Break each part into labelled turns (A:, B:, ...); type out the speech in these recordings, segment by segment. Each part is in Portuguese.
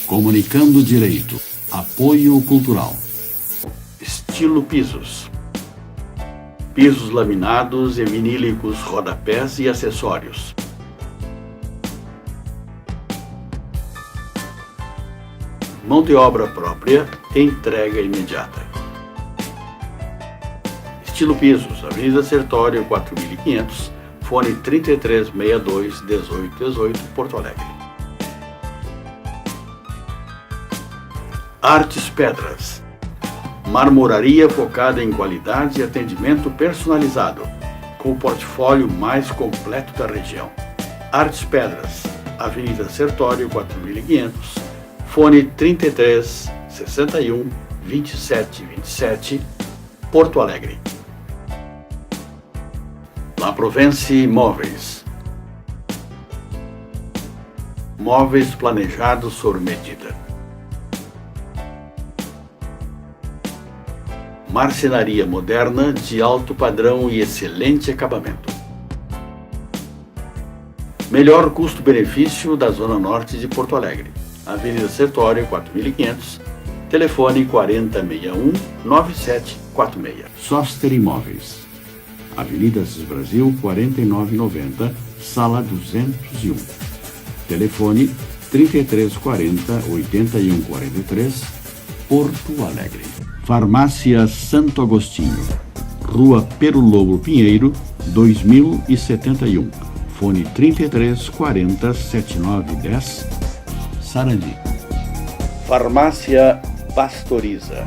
A: Comunicando Direito. Apoio Cultural. Estilo Pisos. Pisos laminados e vinílicos, rodapés e acessórios. Mão de obra própria, entrega imediata. Estilo Pisos, Avenida Sertório 4500, fone 3362-1818, Porto Alegre. Artes Pedras. Marmoraria focada em qualidade e atendimento personalizado, com o portfólio mais completo da região. Artes Pedras, Avenida Sertório 4500, fone 33 61 27 27, Porto Alegre. La Provence Móveis. Móveis planejados sob medida. Marcenaria moderna de alto padrão e excelente acabamento. Melhor custo-benefício da Zona Norte de Porto Alegre. Avenida Sertório 4500, telefone 4061-9746. Soster Imóveis. Avenida Assis Brasil 4990, sala 201. Telefone 3340-8143, Porto Alegre. Farmácia Santo Agostinho, Rua Pero Lobo Pinheiro, 2071. Fone 3340-7910, Sarandi. Farmácia Pastoriza,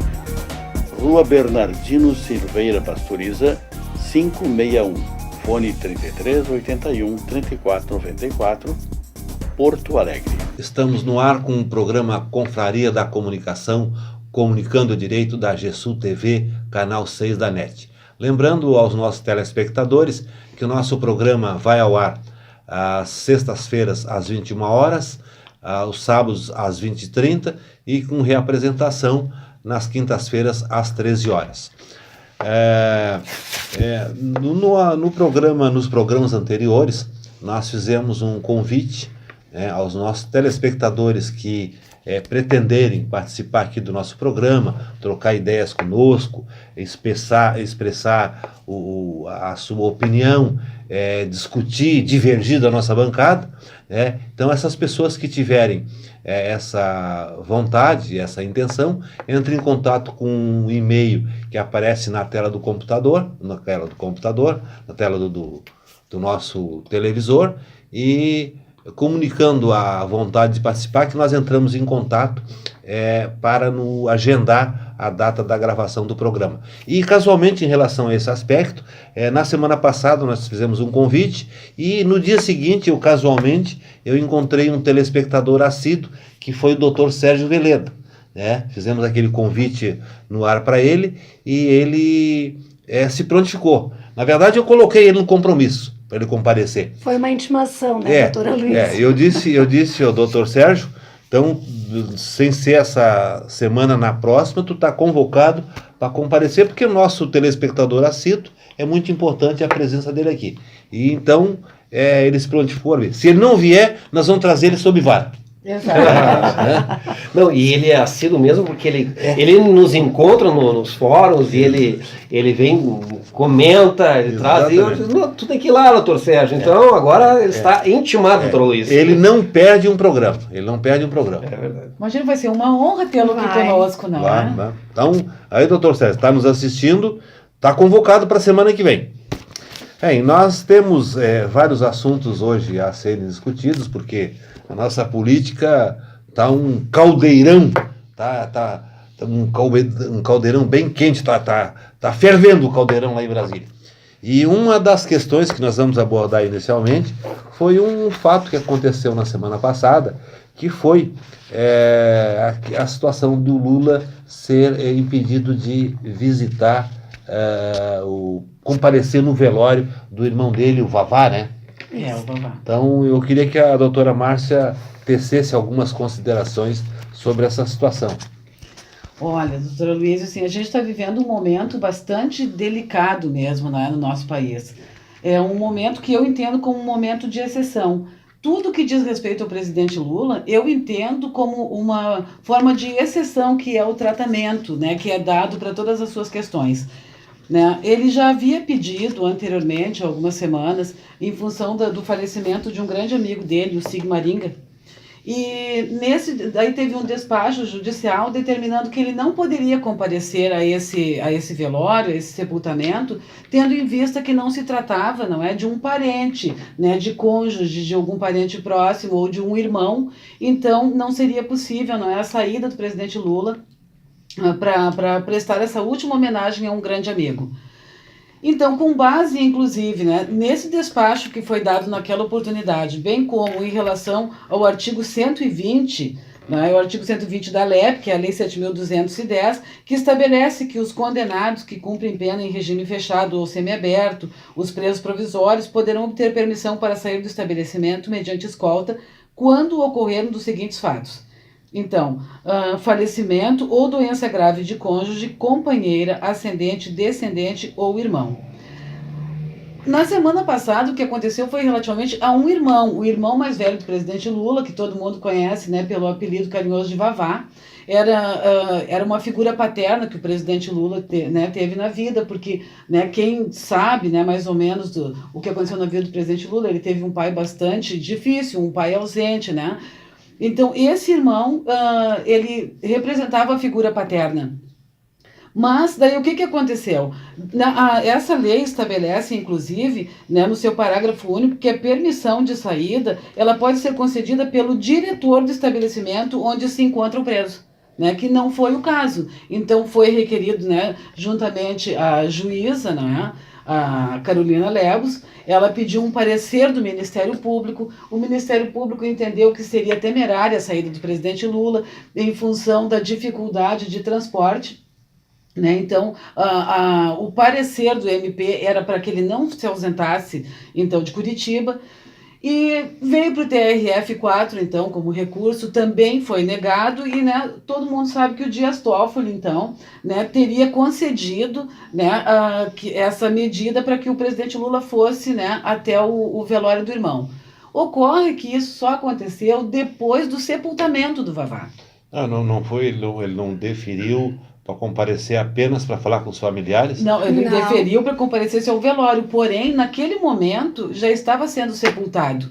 A: Rua Bernardino Silveira Pastoriza, 561. Fone 3381-3494, Porto Alegre.
B: Estamos no ar com o programa Confraria da Comunicação, Comunicando o Direito, da GESUL TV, canal 6 da NET. Lembrando aos nossos telespectadores que o nosso programa vai ao ar às sextas-feiras às 21 horas, aos sábados às 20h30 e com reapresentação nas quintas-feiras às 13 horas. Nos programas anteriores, nós fizemos um convite aos nossos telespectadores que pretenderem participar aqui do nosso programa, trocar ideias conosco, expressar a sua opinião, discutir, divergir da nossa bancada. Então, essas pessoas que tiverem essa vontade, essa intenção, entrem em contato com um e-mail que aparece na tela do computador, na tela do nosso televisor, e comunicando a vontade de participar, que nós entramos em contato para agendar a data da gravação do programa. E casualmente, em relação a esse aspecto, na semana passada nós fizemos um convite e no dia seguinte, casualmente, eu encontrei um telespectador assíduo, que foi o Dr. Sérgio Veleda. Fizemos aquele convite no ar para ele e ele se prontificou. Na verdade, eu coloquei ele no compromisso para ele comparecer.
C: Foi uma intimação, né, doutora Luiz?
B: Eu disse ao doutor Sérgio, então, sem ser essa semana, na próxima, tu está convocado para comparecer, porque o nosso telespectador assíduo é muito importante a presença dele aqui. E então, ele se prontificou ali. Se ele não vier, nós vamos trazer ele sob vara.
C: Exato.
D: Não, e ele é assíduo mesmo porque ele nos encontra nos fóruns e ele vem, comenta, ele traz. E eu digo, tu tem que ir lá, doutor Sérgio. Então agora ele está intimado, doutor Luiz.
B: Ele não perde um programa. É
D: verdade.
E: Imagina, vai ser uma honra tê-lo aqui conosco, não é?
B: Vai. Então, aí, doutor Sérgio, está nos assistindo, está convocado para a semana que vem. Nós temos vários assuntos hoje a serem discutidos, porque a nossa política está um caldeirão, tá um caldeirão bem quente, tá fervendo o caldeirão lá em Brasília. E uma das questões que nós vamos abordar inicialmente foi um fato que aconteceu na semana passada, que foi a situação do Lula ser impedido de visitar, comparecer no velório do irmão dele, o Vavá, né?
E: O Vavá.
B: Então, eu queria que a doutora Márcia tecesse algumas considerações sobre essa situação.
E: Olha, doutora Luiz, assim, a gente está vivendo um momento bastante delicado mesmo, né, no nosso país. É um momento que eu entendo como um momento de exceção, tudo que diz respeito ao presidente Lula, eu entendo como uma forma de exceção, que é o tratamento, né, que é dado para todas as suas questões. Né? Ele já havia pedido anteriormente, há algumas semanas, em função do falecimento de um grande amigo dele, o Sig Maringa, e daí teve um despacho judicial determinando que ele não poderia comparecer a esse velório, a esse sepultamento, tendo em vista que não se tratava, não é, de um parente, né, de cônjuge, de algum parente próximo ou de um irmão. Então não seria possível, não é, a saída do presidente Lula para prestar essa última homenagem a um grande amigo. Então, com base, inclusive, né, nesse despacho que foi dado naquela oportunidade, bem como em relação ao artigo 120, né, o artigo 120 da LEP, que é a Lei 7.210, que estabelece que os condenados que cumprem pena em regime fechado ou semiaberto, os presos provisórios, poderão obter permissão para sair do estabelecimento mediante escolta quando ocorreram dos seguintes fatos. Então, falecimento ou doença grave de cônjuge, companheira, ascendente, descendente ou irmão. Na semana passada, o que aconteceu foi relativamente a um irmão, o irmão mais velho do presidente Lula, que todo mundo conhece, né, pelo apelido carinhoso de Vavá. Era uma figura paterna que o presidente Lula teve na vida, porque, né, quem sabe, né, mais ou menos o que aconteceu na vida do presidente Lula, ele teve um pai bastante difícil, um pai ausente, né? Então, esse irmão, ele representava a figura paterna. Mas, daí, o que aconteceu? Essa lei estabelece, inclusive, né, no seu parágrafo único, que a permissão de saída ela pode ser concedida pelo diretor do estabelecimento onde se encontra o preso, né, que não foi o caso. Então, foi requerido, né, juntamente a juíza, né, a Carolina Lebos, ela pediu um parecer do Ministério Público. O Ministério Público entendeu que seria temerária a saída do presidente Lula em função da dificuldade de transporte, né? Então, o parecer do MP era para que ele não se ausentasse, então, de Curitiba. E veio para o TRF4, então, como recurso, também foi negado, e, né, todo mundo sabe que o Dias Toffoli, então, né, teria concedido, né, essa medida para que o presidente Lula fosse, né, até o velório do irmão. Ocorre que isso só aconteceu depois do sepultamento do Vavá.
B: Não foi, ele não deferiu para comparecer apenas para falar com os familiares?
E: Não, ele deferiu para comparecer ao velório, porém, naquele momento, já estava sendo sepultado.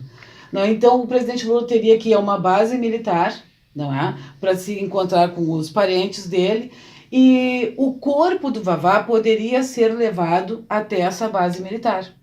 E: Não, então, o presidente Lula teria que ir a uma base militar, não é, para se encontrar com os parentes dele, e o corpo do Vavá poderia ser levado até essa base militar.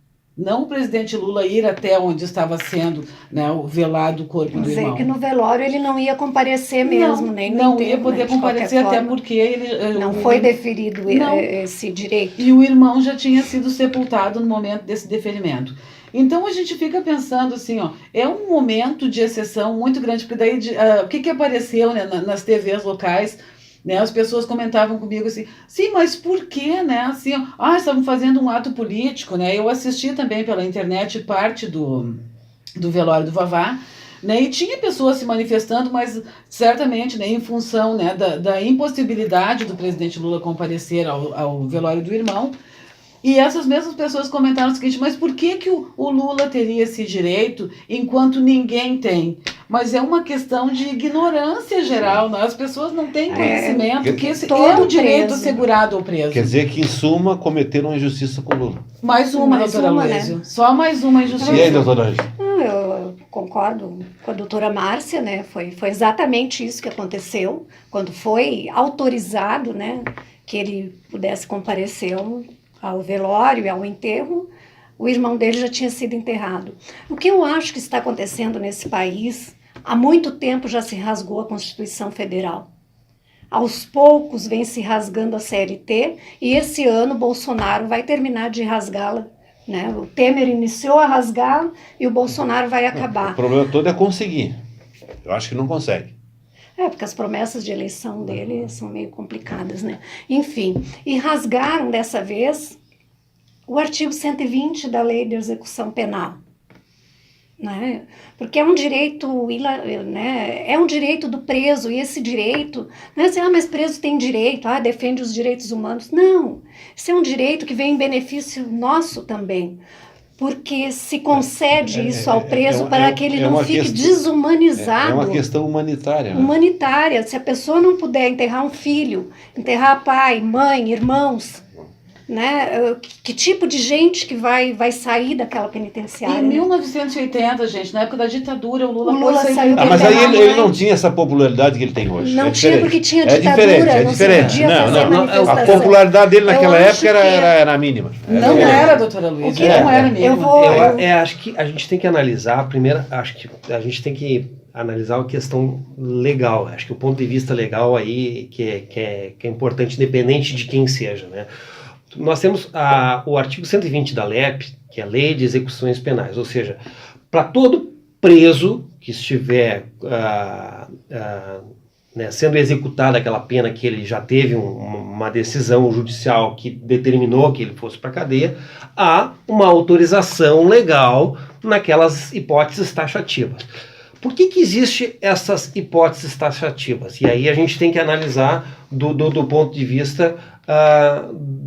E: Não o presidente Lula ir até onde estava sendo, né, velado o corpo do irmão.
C: Dizer que no velório ele não ia comparecer mesmo,
E: não,
C: nem no
E: não
C: enterro,
E: ia poder comparecer, até porque ele
C: não foi deferido esse direito.
E: E o irmão já tinha sido sepultado no momento desse deferimento. Então a gente fica pensando assim, ó, é um momento de exceção muito grande, porque daí o que apareceu, né, nas TVs locais, né, as pessoas comentavam comigo assim, sim, mas por que, né, assim, estavam fazendo um ato político, né, eu assisti também pela internet parte do velório do Vavá, né, e tinha pessoas se manifestando, mas certamente, né, em função, né, da impossibilidade do presidente Lula comparecer ao velório do irmão. E essas mesmas pessoas comentaram o seguinte, mas por que o Lula teria esse direito enquanto ninguém tem? Mas é uma questão de ignorância geral, né? As pessoas não têm conhecimento que esse é um direito assegurado ao preso.
B: Quer dizer que, em suma, cometeram injustiça com o Lula.
E: Mais uma, doutora Luísio. Né? Só mais uma injustiça.
B: E aí, doutora Ângela?
C: Eu concordo com a doutora Márcia, né? Foi exatamente isso que aconteceu, quando foi autorizado, né, que ele pudesse comparecer ao velório e ao enterro, o irmão dele já tinha sido enterrado. O que eu acho que está acontecendo nesse país, há muito tempo já se rasgou a Constituição Federal. Aos poucos vem se rasgando a CLT e esse ano Bolsonaro vai terminar de rasgá-la, né? O Temer iniciou a rasgar e o Bolsonaro vai acabar.
B: O problema todo é conseguir. Eu acho que não consegue.
C: Porque as promessas de eleição dele são meio complicadas, né? Enfim, e rasgaram dessa vez o artigo 120 da Lei de Execução Penal, né? Porque é um direito, né? É um direito do preso, e esse direito, não é assim, mas preso tem direito, defende os direitos humanos. Não, esse é um direito que vem em benefício nosso também. porque se concede isso ao preso para que ele não fique desumanizado.
B: É uma questão humanitária. Né?
C: Humanitária. Se a pessoa não puder enterrar um filho, enterrar pai, mãe, irmãos, né? Que tipo de gente que vai sair daquela penitenciária?
E: Em 1980, gente, na época da ditadura, o Lula
C: saiu.
B: Mas aí ele não tinha essa popularidade que ele tem hoje.
C: Não tinha porque tinha ditadura.
B: É diferente. A popularidade dele naquela época era mínima.
E: Não era, doutora Luísa. Não era mesmo.
D: Acho que a gente tem que analisar, primeiro, acho que a gente tem que analisar a questão legal. Acho que o ponto de vista legal aí que é importante, independente de quem seja, né? Nós temos o artigo 120 da LEP, que é a Lei de Execuções Penais, ou seja, para todo preso que estiver sendo executada aquela pena que ele já teve uma decisão judicial que determinou que ele fosse para a cadeia, há uma autorização legal naquelas hipóteses taxativas. Por que existem essas hipóteses taxativas? E aí a gente tem que analisar do ponto de vista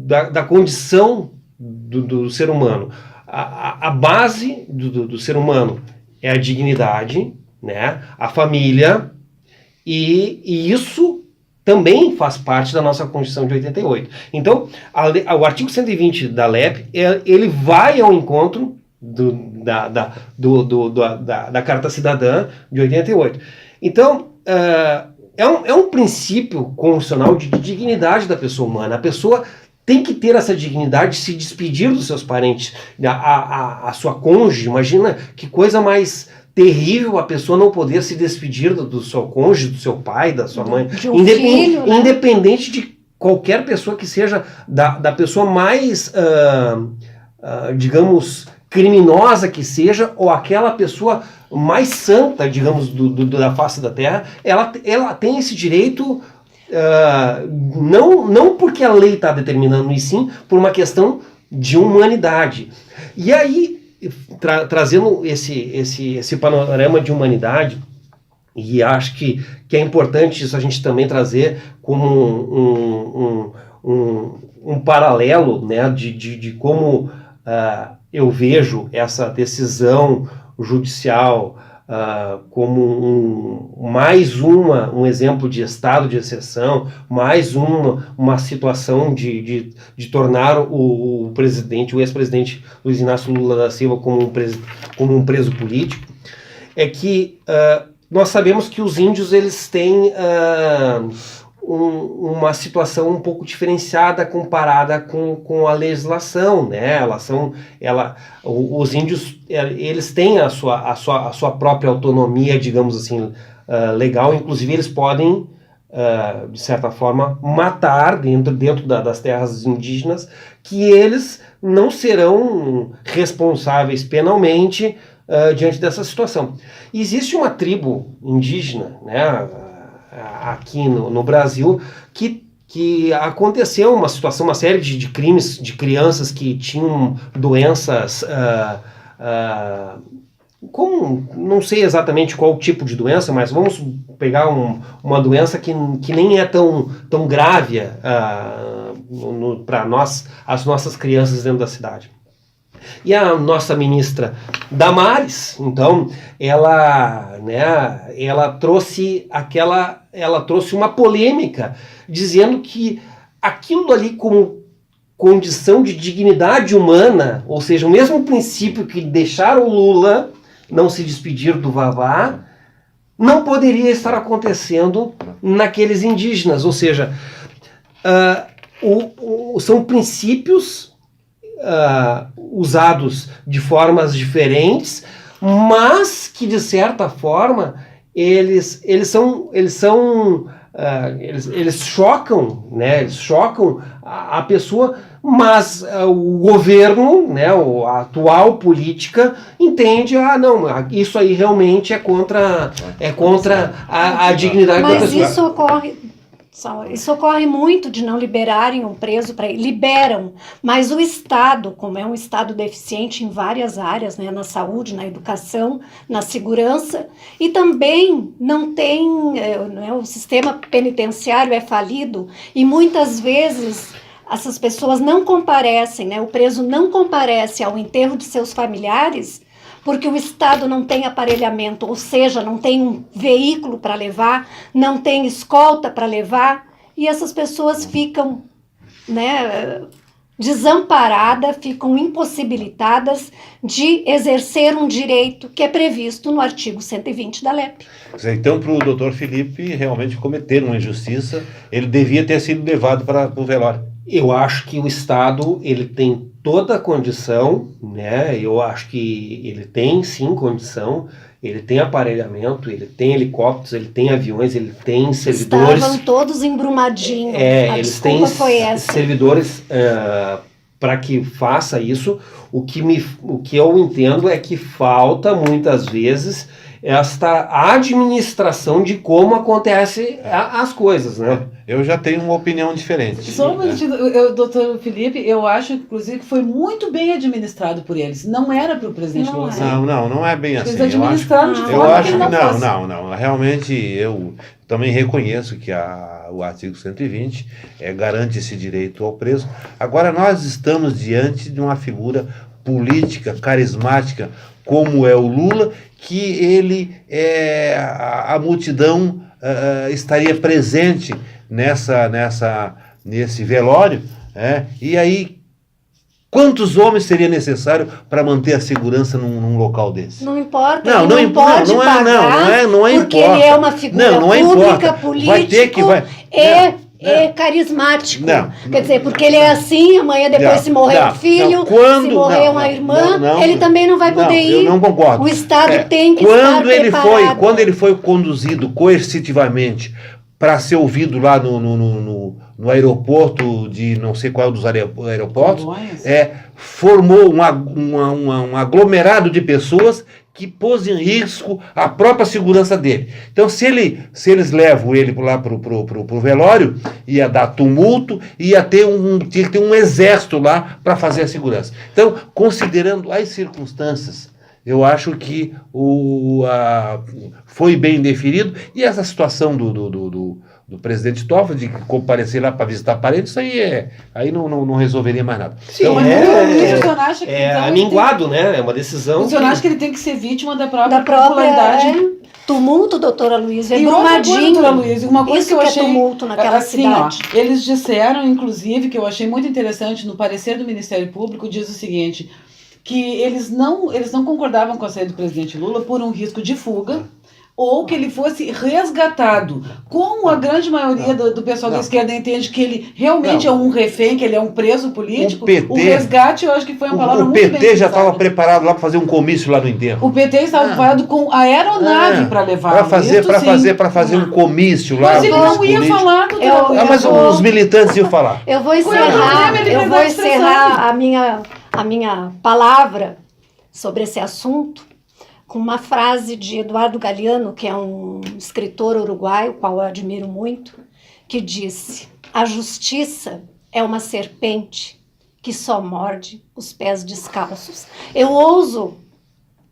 D: da condição do ser humano. A base do ser humano é a dignidade, né? A família, e isso também faz parte da nossa Constituição de 88. Então, o artigo 120 da LEP, ele vai ao encontro da Carta Cidadã de 88. Então, é um princípio constitucional de dignidade da pessoa humana. A pessoa tem que ter essa dignidade de se despedir dos seus parentes, a sua cônjuge. Imagina que coisa mais terrível a pessoa não poder se despedir do seu cônjuge, do seu pai, da sua mãe.
C: De um filho, né?
D: Independente de qualquer pessoa que seja da pessoa mais, digamos, criminosa que seja, ou aquela pessoa mais santa, digamos, da face da terra, ela tem esse direito, não porque a lei está determinando, e sim por uma questão de humanidade. E aí, trazendo esse panorama de humanidade, e acho que é importante isso a gente também trazer como um paralelo, né, de como eu vejo essa decisão judicial como mais um exemplo de estado de exceção, mais uma situação de tornar o ex-presidente Luiz Inácio Lula da Silva como um preso político, é que nós sabemos que os índios eles têm uma situação um pouco diferenciada comparada com a legislação, né? Os índios eles têm a sua própria autonomia, digamos assim, legal. Inclusive eles podem, de certa forma, matar dentro das terras indígenas, que eles não serão responsáveis penalmente diante dessa situação. Existe uma tribo indígena, né, aqui no Brasil, que aconteceu uma série de crimes de crianças que tinham doenças, não sei exatamente qual tipo de doença, mas vamos pegar uma doença que nem é tão grave para as nossas crianças dentro da cidade. E a nossa ministra Damares, então, ela trouxe uma polêmica, dizendo que aquilo ali como condição de dignidade humana, ou seja, o mesmo princípio que deixaram o Lula não se despedir do Vavá, não poderia estar acontecendo naqueles indígenas, ou seja, são princípios usados de formas diferentes, mas que de certa forma eles chocam, né? Eles chocam a pessoa, mas o governo, né, a atual política entende, não, isso aí realmente é contra a dignidade da pessoa.
C: Mas isso ocorre muito de não liberarem um preso para liberam, mas o Estado, como é um Estado deficiente em várias áreas, né, na saúde, na educação, na segurança, e também não tem, o sistema penitenciário é falido, e muitas vezes essas pessoas não comparecem, né? O preso não comparece ao enterro de seus familiares porque o Estado não tem aparelhamento, ou seja, não tem um veículo para levar, não tem escolta para levar, e essas pessoas ficam, né, desamparadas, ficam impossibilitadas de exercer um direito que é previsto no artigo 120 da LEP.
B: Então, para o doutor Felipe realmente cometer uma injustiça, ele devia ter sido levado para o velório.
D: Eu acho que o Estado ele tem toda a condição, né? Eu acho que ele tem sim condição, ele tem aparelhamento, ele tem helicópteros, ele tem aviões, ele tem servidores.
C: Estavam todos embrumadinhos. A
D: Eles têm
C: desculpa foi essa.
D: servidores para que faça isso. O que eu entendo é que falta muitas vezes esta administração de como acontecem as coisas, né?
B: Eu já tenho uma opinião diferente.
E: Só um minutinho, doutor Felipe, eu acho, inclusive, que foi muito bem administrado por eles. Não era para o presidente
C: Não
E: Lula.
C: é.
B: Não é bem assim.
E: Eles administraram de
B: Eu
E: forma
B: acho
E: que
B: que
E: ele não fosse.
B: não. Realmente, eu também reconheço que o artigo 120 garante esse direito ao preso. Agora, nós estamos diante de uma figura política, carismática, como é o Lula, que ele, a multidão estaria presente nesse velório, e aí quantos homens seria necessário para manter a segurança num local desse?
C: Não importa,
B: Não,
C: ele não pode pagar,
B: não é
C: porque
B: importa.
C: ele é uma figura
B: Não
C: pública,
B: importa.
C: político
B: Vai ter que
C: e carismático.
B: Não.
C: Quer dizer, porque ele é assim, amanhã depois se morrer um filho, se morrer uma irmã, ele também não vai poder ir.
B: Eu não concordo.
C: O Estado tem que estar preparado.
B: Quando ele foi conduzido coercitivamente para ser ouvido lá no aeroporto de não sei qual dos aeroportos, formou um aglomerado de pessoas que pôs em risco a própria segurança dele. Então, se eles levam ele lá pro velório, ia dar tumulto, tinha que ter um exército lá para fazer a segurança. Então, considerando as circunstâncias, eu acho que foi bem definido, e essa situação do presidente Toffoli de comparecer lá para visitar parentes, aí não resolveria mais nada.
D: Sim,
B: Então,
E: o senhor acha que
D: minguado, né? É uma decisão.
E: O senhor acha que ele tem que ser vítima da própria
C: popularidade? Tumulto, doutora Luísa,
E: E outra coisa,
C: embrumadinho.
E: doutora Luísa, uma coisa
C: Isso
E: que eu
C: que é
E: achei
C: tumulto naquela
E: assim,
C: cidade.
E: ó, eles disseram, inclusive, que eu achei muito interessante no parecer do Ministério Público, diz o seguinte, que eles não concordavam com a saída do presidente Lula por um risco de fuga, ou que ele fosse resgatado, como a grande maioria do pessoal da esquerda entende que ele realmente é um refém, que ele é um preso político. O resgate, eu acho que foi uma palavra muito bem
B: O PT já
E: utilizada.
B: estava preparado lá para fazer um comício lá no enterro.
E: O PT estava preparado com a aeronave para levar.
B: Para fazer um comício lá.
E: Mas ele não ia falar, doutora Luísa.
B: Mas os militantes iam falar.
C: Eu vou encerrar a minha palavra sobre esse assunto com uma frase de Eduardo Galeano, que é um escritor uruguaio, qual eu admiro muito, que disse: a justiça é uma serpente que só morde os pés descalços. Eu ouso,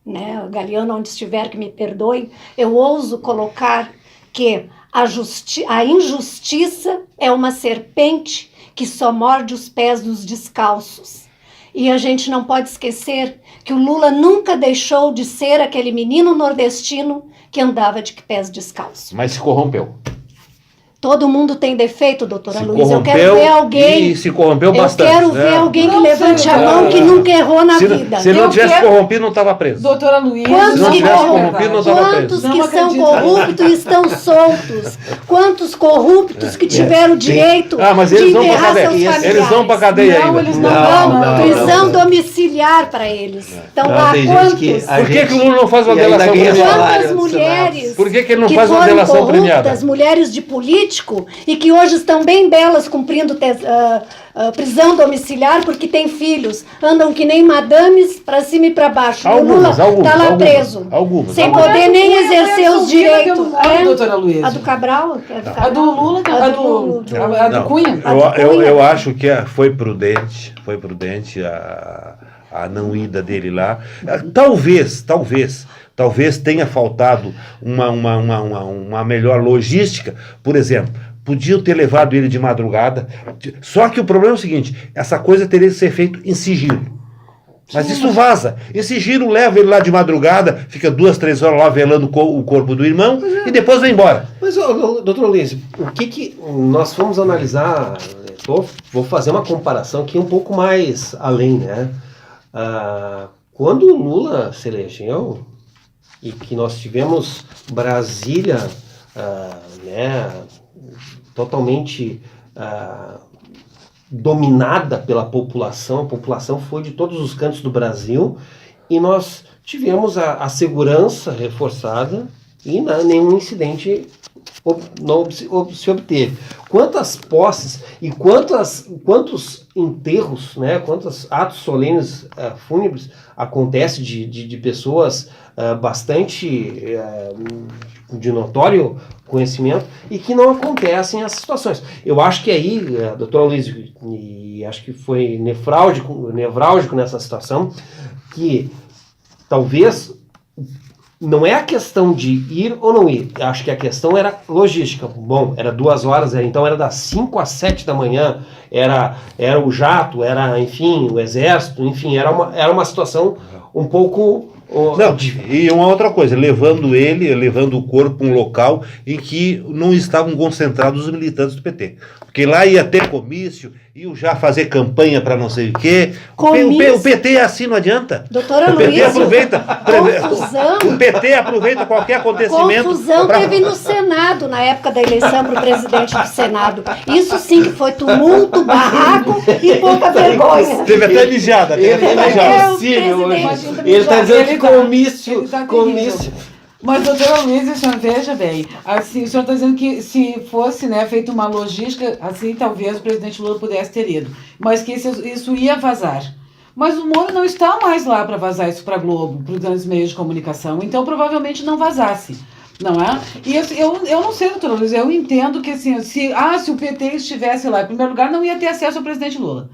C: né, Galeano, onde estiver, que me perdoe, eu ouso colocar que a injustiça é uma serpente que só morde os pés dos descalços. E a gente não pode esquecer que o Lula nunca deixou de ser aquele menino nordestino que andava de pés descalços.
B: Mas se corrompeu.
C: Todo mundo tem defeito, doutora
B: Se
C: Luísa. Eu
B: corrompeu
C: quero ver alguém.
B: E se corrompeu bastante.
C: Eu quero ver alguém que levante a mão que nunca errou na vida.
B: Se não tivesse corrompido, não estava preso.
E: Doutora Luísa,
C: Quantos
B: não
C: que
B: tivesse corrompido, não estava preso.
C: Quantos que são corruptos e estão soltos? Quantos corruptos que tiveram direito
B: mas
C: de
B: eles vão pra
C: enterrar
B: cadeia.
C: seus familiares?
B: Eles vão para cadeia
E: Não,
B: ainda.
E: eles não.
C: Prisão domiciliar para eles. Então, há
D: tem
C: quantos?
D: gente
B: Por que o Lula não faz uma
D: E ainda
B: delação
D: ganha
B: premiada?
D: salário.
C: Quantas mulheres
B: Por que ele não
C: que
B: faz uma
C: foram
B: delação premiada?
C: corruptas, mulheres de político, e que hoje estão bem belas cumprindo prisão domiciliar porque têm filhos, andam que nem madames para cima e para baixo. O Lula está lá preso, sem poder nem exercer os direitos.
E: Doutora Luísa.
C: A do Cabral?
E: A do Lula, a do Cunha.
B: Eu acho que foi prudente a não ida dele lá. Talvez tenha faltado uma melhor logística, por exemplo. podiam ter levado ele de madrugada. Só que o problema é o seguinte, essa coisa teria que ser feita em sigilo. Mas isso vaza. Esse giro leva ele lá de madrugada, fica 2, 3 horas lá velando o corpo do irmão e depois vai embora.
D: Mas, doutor Luiz, o que nós fomos analisar, vou fazer uma comparação aqui um pouco mais além, né? Quando o Lula se elegeu e que nós tivemos Brasília né, totalmente dominada pela população, a população foi de todos os cantos do Brasil e nós tivemos a segurança reforçada e nenhum incidente se obteve. Quantas posses e quantos enterros, né, quantos atos solenes fúnebres acontecem de pessoas bastante de notório conhecimento e que não acontecem essas situações. Eu acho que aí, doutor Luiz, e acho que foi nevrálgico nessa situação, que talvez não é a questão de ir ou não ir, acho que a questão era logística. Bom, era 2 horas, então era das 5 às 7 da manhã, era o jato, era, enfim, o exército, enfim, era uma situação um pouco...
B: Não, e uma outra coisa, levando o corpo para um local em que não estavam concentrados os militantes do PT. Porque lá ia ter comício, iam já fazer campanha para não sei o quê. O PT é assim, não adianta.
C: Doutora
B: o PT
C: Luísa,
B: aproveita.
C: confusão.
B: O PT aproveita qualquer acontecimento.
C: Confusão teve no Senado, na época da eleição para o presidente do Senado. Isso sim que foi tumulto, barraco e pouca vergonha.
B: Teve até mijada.
D: Ele está dizendo que comício.
E: Mas, doutora Luísa, o senhor veja bem, assim, o senhor está dizendo que se fosse, né, feita uma logística, assim, talvez o presidente Lula pudesse ter ido, mas que isso ia vazar. Mas o Moro não está mais lá para vazar isso para a Globo, para os grandes meios de comunicação, então provavelmente não vazasse. Não é? E eu não sei, doutora Luísa, eu entendo que assim, se o PT estivesse lá, em primeiro lugar, não ia ter acesso ao presidente Lula.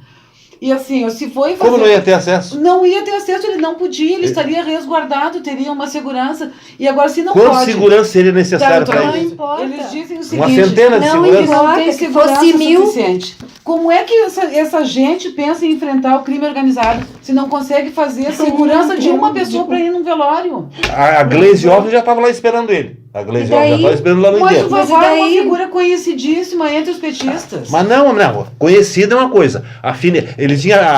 E: E assim, se foi fazer...
B: Como não ia ter acesso?
E: Não ia ter acesso, ele não podia, ele estaria resguardado, teria uma segurança. E agora, se não
B: Quanto
E: pode...
B: segurança seria necessário para
C: Não
B: isso?
C: importa.
E: Eles dizem o seguinte...
B: Uma centena de
C: não
B: segurança?
C: importa.
E: Não tem
C: Se
E: segurança
C: fosse 1000...
E: suficiente. Como é que essa gente pensa em enfrentar o crime organizado se não consegue fazer a segurança de uma pessoa para ir num velório?
B: A Gleisi Hoffmann já estava lá esperando ele. A Gleisi Hoffmann já estava esperando lá no
E: Mas
B: enterro.
E: o Vavá é uma figura conhecidíssima entre os petistas.
B: Mas não, conhecida é uma coisa. A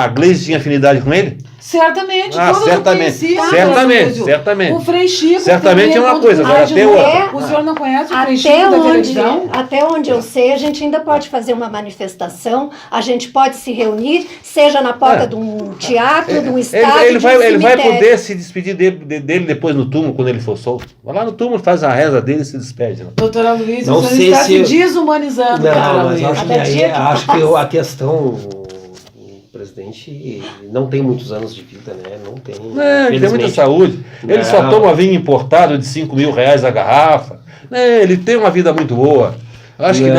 B: Gleisi tinha afinidade com ele?
E: Certamente, todos
B: certamente,
E: o conheciam.
B: certamente.
E: O Frei Chico...
B: Certamente é uma coisa, agora até outra.
E: O senhor não conhece o Frei Chico da televisão?
C: Até onde eu sei, a gente ainda pode fazer uma manifestação, a gente pode se reunir, seja na porta de um teatro, de um estádio,
B: ele vai poder se despedir dele depois no túmulo, quando ele for solto. Vai lá no túmulo, faz a reza dele e se despede. Né?
E: Doutora Luísa,
D: Não
E: o senhor
D: sei
E: está
D: se-
E: se desumanizando,
D: Não,
E: doutora
D: mas
E: Luísa.
D: acho que aí, acho que a questão... O presidente não tem muitos anos de vida, né? Não tem.
B: Ele tem muita
D: infelizmente.
B: saúde. Ele só
D: Não.
B: toma vinho importado de R$5.000 a garrafa. Ele tem uma vida muito boa. Acho que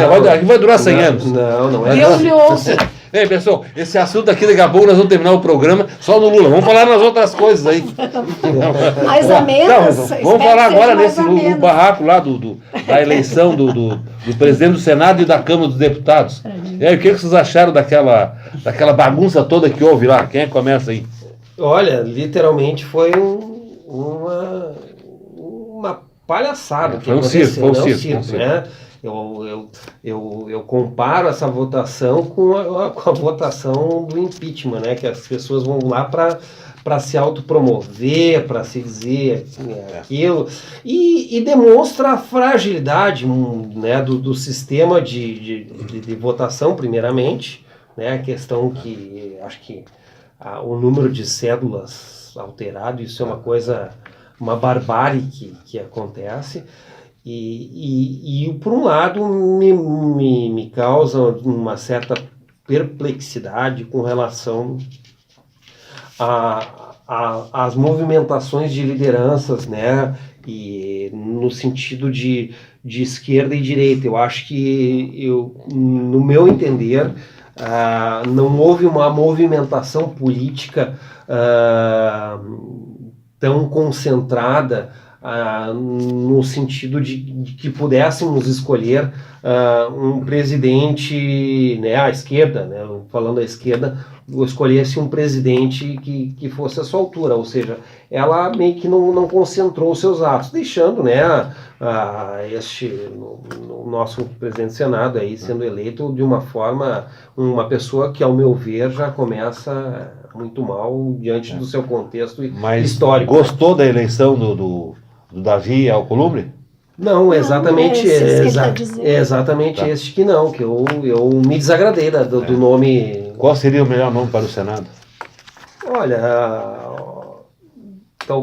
B: vai durar 100 anos.
D: Não é.
E: Deus lhe ouça.
B: Ei, pessoal, esse assunto aqui daqui a pouco nós vamos terminar o programa só no Lula. Vamos falar nas outras coisas aí.
C: Mais ou menos.
B: Vamos falar agora no barraco lá da eleição do presidente do Senado e da Câmara dos Deputados. E aí, o que vocês acharam daquela bagunça toda que houve lá? Quem é que começa aí?
D: Olha, literalmente foi uma palhaçada que
B: Foi um
D: aconteceu,
B: circo,
D: né?
B: circo.
D: Né? Eu comparo essa votação com a votação do impeachment, né? Que as pessoas vão lá para se autopromover, para se dizer aquilo, e demonstra a fragilidade, né, do sistema de votação, primeiramente, né? A questão que acho que o número de cédulas alterado, isso é uma barbárie que acontece. E por um lado me causa uma certa perplexidade com relação às movimentações de lideranças, né? E no sentido de esquerda e direita. Eu acho que, no meu entender, não houve uma movimentação política tão concentrada no sentido de que pudéssemos escolher um presidente, né, à esquerda, né, falando à esquerda, escolhesse um presidente que fosse à sua altura, ou seja, ela meio que não concentrou os seus atos, deixando, né, o nosso presidente do Senado aí sendo eleito de uma forma, uma pessoa que, ao meu ver, já começa muito mal diante do seu contexto histórico.
B: Gostou da eleição do Davi Alcolumbre?
D: Não, exatamente,
B: Tá.
D: este que não, que eu me desagradei do nome.
B: Qual seria o melhor nome para o Senado?
D: Olha,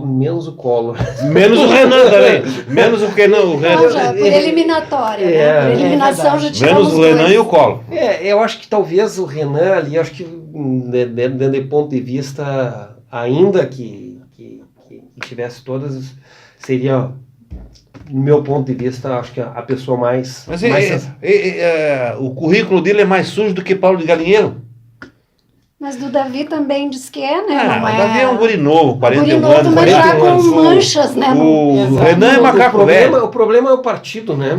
D: menos o Collor.
B: Menos o Renan também. Menos o Renan.
C: Não, já, por eliminatória, né? Por eliminação já tivemos
B: Menos o Renan
C: dois.
B: e o Collor.
D: Eu acho que talvez o Renan ali, acho que de ponto de vista, ainda que tivesse todas, seria, do meu ponto de vista, acho que a pessoa mais...
B: Mas
D: o
B: o currículo dele é mais sujo do que Paulo de Galinheiro.
C: Mas do Davi também diz que é, né?
B: Ah,
C: Não
B: o Davi é um guri novo, 41
C: novo,
B: anos.
C: mas já
B: 41
C: com
B: anos.
C: manchas, né?
B: O Renan é macaco velho.
D: O problema é o partido, né?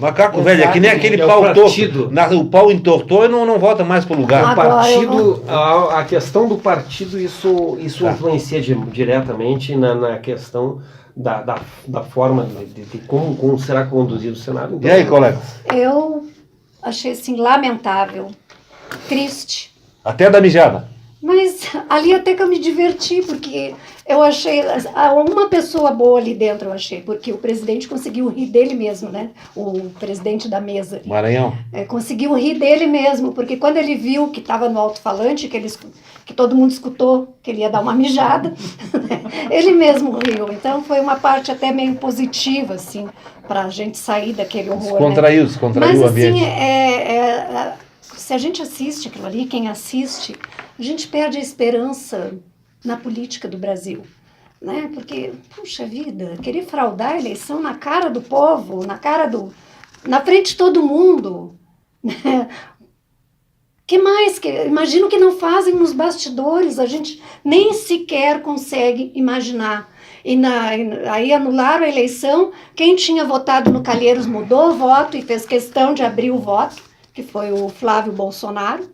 B: Macaco velho, é que nem aquele
D: É o
B: pau
D: partido.
B: torto. O pau entortou e não volta mais pro lugar.
D: O
C: Agora
D: partido, a questão do partido, isso
B: Tá.
D: influencia diretamente na questão da forma de como será conduzido o Senado. Então,
B: E aí, colega?
C: Eu achei assim lamentável, triste.
B: Até da mijada.
C: Mas ali até que eu me diverti, porque eu achei uma pessoa boa ali dentro, eu achei, porque o presidente conseguiu rir dele mesmo, né? O presidente da mesa.
B: Maranhão.
C: Conseguiu rir dele mesmo, porque quando ele viu que estava no alto-falante, que todo mundo escutou que ele ia dar uma mijada, ele mesmo riu. Então foi uma parte até meio positiva, assim, para a gente sair daquele horror.
B: Descontraiu
C: Mas
B: o
C: assim,
B: ambiente.
C: se a gente assiste aquilo ali, quem assiste, a gente perde a esperança na política do Brasil, né? Porque, puxa vida, querer fraudar a eleição na cara do povo, na frente de todo mundo, né? Que mais? Imagino que não fazem nos bastidores, a gente nem sequer consegue imaginar. Aí anularam a eleição, quem tinha votado no Calheiros mudou o voto e fez questão de abrir o voto, que foi o Flávio Bolsonaro,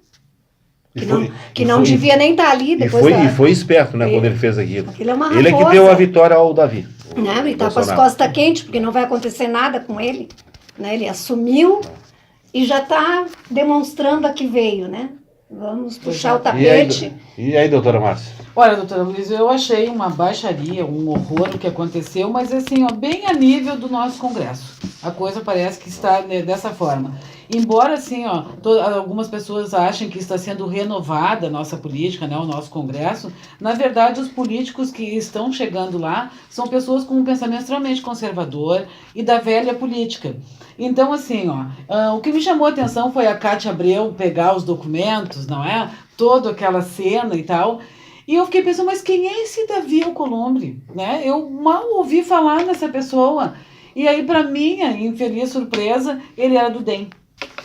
C: que não devia nem estar ali depois.
B: E foi esperto, né, quando ele fez aquilo.
C: Aquilo é uma
B: Ele é que
C: raposa.
B: deu a vitória ao Davi.
C: Né? Ele está com as
B: Bolsonaro.
C: costas quentes, porque não vai acontecer nada com ele. Né? Ele assumiu e já está demonstrando a que veio, né? Vamos puxar o tapete.
B: E aí, doutora Márcia?
E: Olha, doutora Luísa, eu achei uma baixaria, um horror o que aconteceu, mas assim, ó, bem a nível do nosso Congresso. A coisa parece que está, né, dessa forma. Embora, assim, ó, algumas pessoas achem que está sendo renovada a nossa política, né, o nosso Congresso, na verdade, os políticos que estão chegando lá são pessoas com um pensamento extremamente conservador e da velha política. Então, assim, ó, o que me chamou a atenção foi a Cátia Abreu pegar os documentos, não é? Toda aquela cena e tal. E eu fiquei pensando, mas quem é esse Davi Alcolumbre? Né? Eu mal ouvi falar nessa pessoa. E aí, para minha infeliz surpresa, ele era do DEM,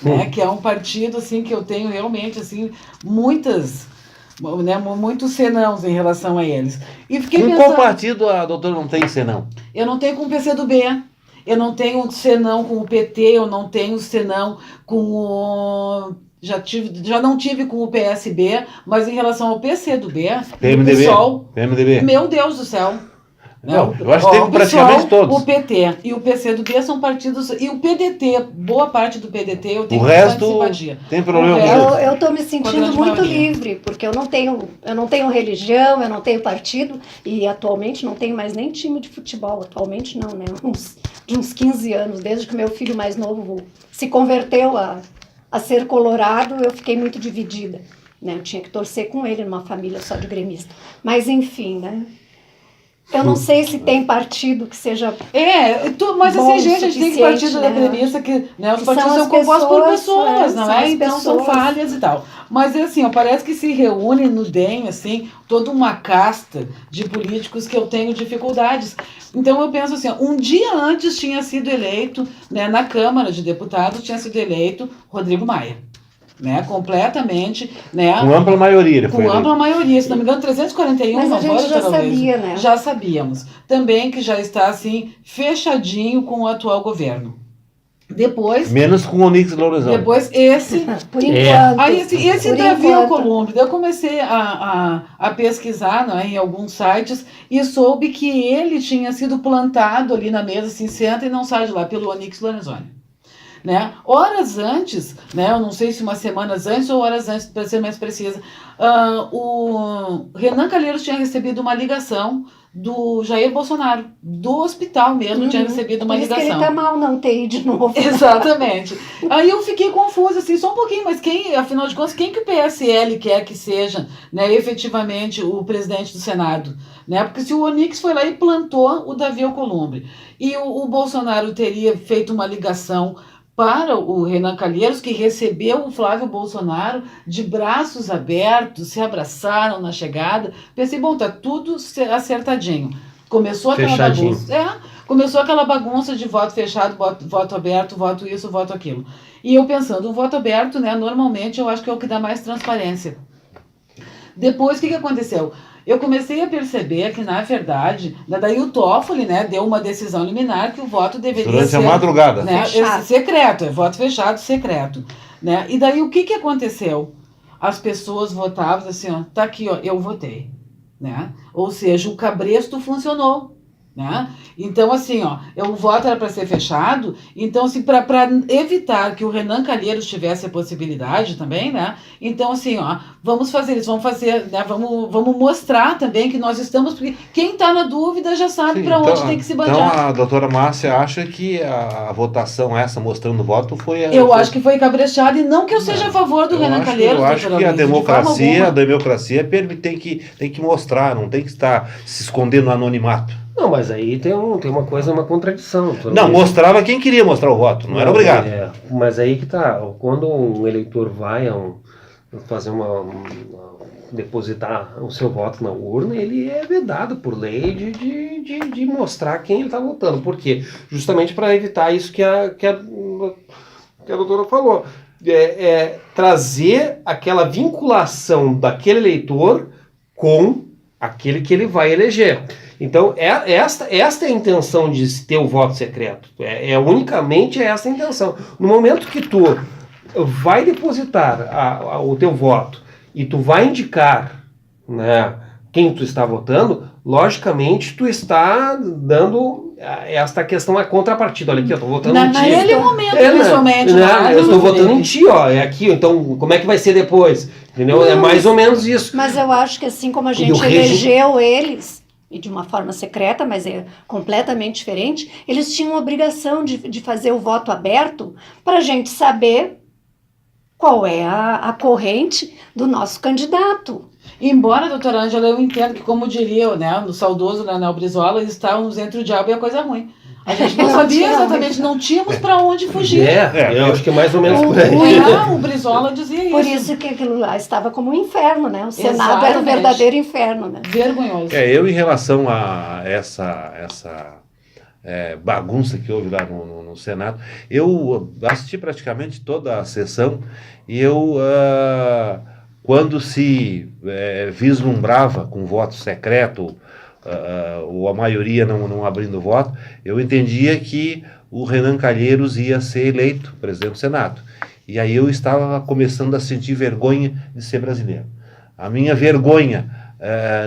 E: né? Que é um partido assim, que eu tenho realmente assim, muitos senãos em relação a eles. E fiquei
B: Com
E: pensando,
B: qual partido a doutora não tem senão?
E: eu não tenho com o PCdoB, eu não tenho senão com o PT, eu não tenho senão com o... Já não tive com o PSB, mas em relação ao PCdoB,
B: PMDB?
E: o PSOL,
B: PMDB?
E: meu Deus do céu.
B: Não, eu acho que teve
E: o
B: praticamente
E: PSOL,
B: todos.
E: O PT e o PCdoB são partidos, e o PDT, boa parte do PDT eu tenho
B: O
E: bastante
B: resto
E: simpatia.
B: tem problema
E: O
B: com
E: resto-
B: isso.
C: Eu estou me
E: Com a
C: sentindo
E: grande
C: muito
E: maioria.
C: livre, porque eu não tenho religião, eu não tenho partido, e atualmente não tenho mais nem time de futebol. Atualmente não, né? De uns 15 anos, desde que meu filho mais novo se converteu a ser colorado, eu fiquei muito dividida. Né? Eu tinha que torcer com ele numa família só de gremista. Mas enfim, né? Eu não sei se tem partido que seja...
E: Mas
C: bom
E: assim, gente, a gente tem que partir
C: suficiente,
E: da
C: né?
E: premissa que, né, os
C: Que
E: partidos
C: são
E: são
C: as
E: compostos por
C: pessoas,
E: pessoas, não
C: são
E: é?
C: as
E: Então são
C: pessoas.
E: falhas e tal. Mas assim, ó, parece que se reúne no DEM, assim, toda uma casta de políticos que eu tenho dificuldades. Então eu penso assim, ó, um dia antes tinha sido eleito, né, na Câmara de Deputados, tinha sido eleito Rodrigo Maia. Né, completamente, né,
B: Com ampla maioria ele foi
E: com ampla
B: eleito.
E: maioria, se não me engano, 341,
C: Mas a
E: não
C: gente
E: foi,
C: já
E: doutora Luísa?
C: sabia, né?
E: Já sabíamos. Também que já está, assim, fechadinho com o atual governo. Depois,
B: Menos com o Onyx Lorenzoni.
E: depois esse...
C: Por enquanto.
E: Aí esse
C: Por
E: Davi
C: enquanto.
E: Alcolumbre, daí eu comecei a pesquisar, não é, em alguns sites e soube que ele tinha sido plantado ali na mesa, assim, senta e não sai de lá, pelo Onyx Lorenzoni. Né? Horas antes, né, eu não sei se umas semanas antes ou horas antes, para ser mais precisa, o Renan Calheiros tinha recebido uma ligação do Jair Bolsonaro, do hospital mesmo, tinha recebido uma
C: Por isso que
E: ligação.
C: ele tá mal na UTI de novo.
E: Exatamente. Aí eu fiquei confusa, assim, só um pouquinho, mas quem, afinal de contas, quem que o PSL quer que seja, né, efetivamente o presidente do Senado? Né? Porque se o Onyx foi lá e plantou o Davi Alcolumbre, e o Bolsonaro teria feito uma ligação para o Renan Calheiros, que recebeu o Flávio Bolsonaro de braços abertos, se abraçaram na chegada. Pensei, bom, tá tudo acertadinho. Começou aquela
D: Fechadinho.
E: bagunça. Começou aquela bagunça de voto fechado, voto aberto, voto isso, voto aquilo. E eu pensando, o voto aberto, né, normalmente eu acho que é o que dá mais transparência. Depois, o que aconteceu? Eu comecei a perceber que, na verdade, daí o Toffoli, né, deu uma decisão liminar que o voto deveria
B: Durante
E: ser...
B: a madrugada.
E: Né,
C: Fechado.
E: secreto, é voto fechado, secreto. Né? E daí o que aconteceu? As pessoas votavam assim, ó, tá aqui, ó, eu votei. Né? Ou seja, o cabresto funcionou. Né? Então, assim, ó, o voto era para ser fechado, então, assim, para evitar que o Renan Calheiros tivesse a possibilidade também, né? Então, assim, ó, vamos fazer isso, vamos fazer, né? Vamos mostrar também que nós estamos, porque quem está na dúvida já sabe para onde tem que se banjar.
B: Então a doutora Márcia acha que a votação essa mostrando o voto foi...
E: Eu acho que foi cabrestado e não que eu seja a favor do Renan Calheiros.
B: Eu acho que
E: doutora Luísa,
B: a democracia tem que mostrar, não tem que estar se escondendo no anonimato.
D: Não, mas aí tem uma coisa, uma contradição.
B: Não, mostrava quem queria mostrar o voto, não era obrigado.
D: Mas aí que tá, quando um eleitor vai fazer depositar o seu voto na urna, ele é vedado por lei de mostrar quem ele está votando. Por quê? Justamente para evitar isso que a doutora falou. Trazer aquela vinculação daquele eleitor com aquele que ele vai eleger. Então, esta é a intenção de ter o voto secreto. Unicamente essa a intenção. No momento que tu vai depositar o teu voto e tu vai indicar, né, quem tu está votando, logicamente tu está dando esta questão, a contrapartida. Olha aqui, eu estou votando em ti.
E: Naquele momento, principalmente.
D: Né? Eu estou votando em ti, ó, é aqui, então como é que vai ser depois? Entendeu? É mais ou menos isso.
C: Mas eu acho que assim como a gente elegeu eles, e de uma forma secreta, mas é completamente diferente, eles tinham a obrigação de fazer o voto aberto para a gente saber qual é a corrente do nosso candidato.
E: Embora, doutora Ângela, eu entendo que, como diria, né, no saudoso Leonel Brizola, estávamos entre o diabo e a coisa ruim. A gente não sabia exatamente, não tínhamos para onde fugir.
D: Eu acho que é mais ou menos por aí.
E: O Brizola dizia isso.
C: Por isso que aquilo lá estava como um inferno, né? O Senado era um verdadeiro inferno, né?
E: Vergonhoso.
B: Eu, em relação a essa bagunça que houve lá no Senado, eu assisti praticamente toda a sessão e quando se vislumbrava com voto secreto, ou a maioria não abrindo voto, eu entendia que o Renan Calheiros ia ser eleito presidente do Senado. E aí eu estava começando a sentir vergonha de ser brasileiro. A minha vergonha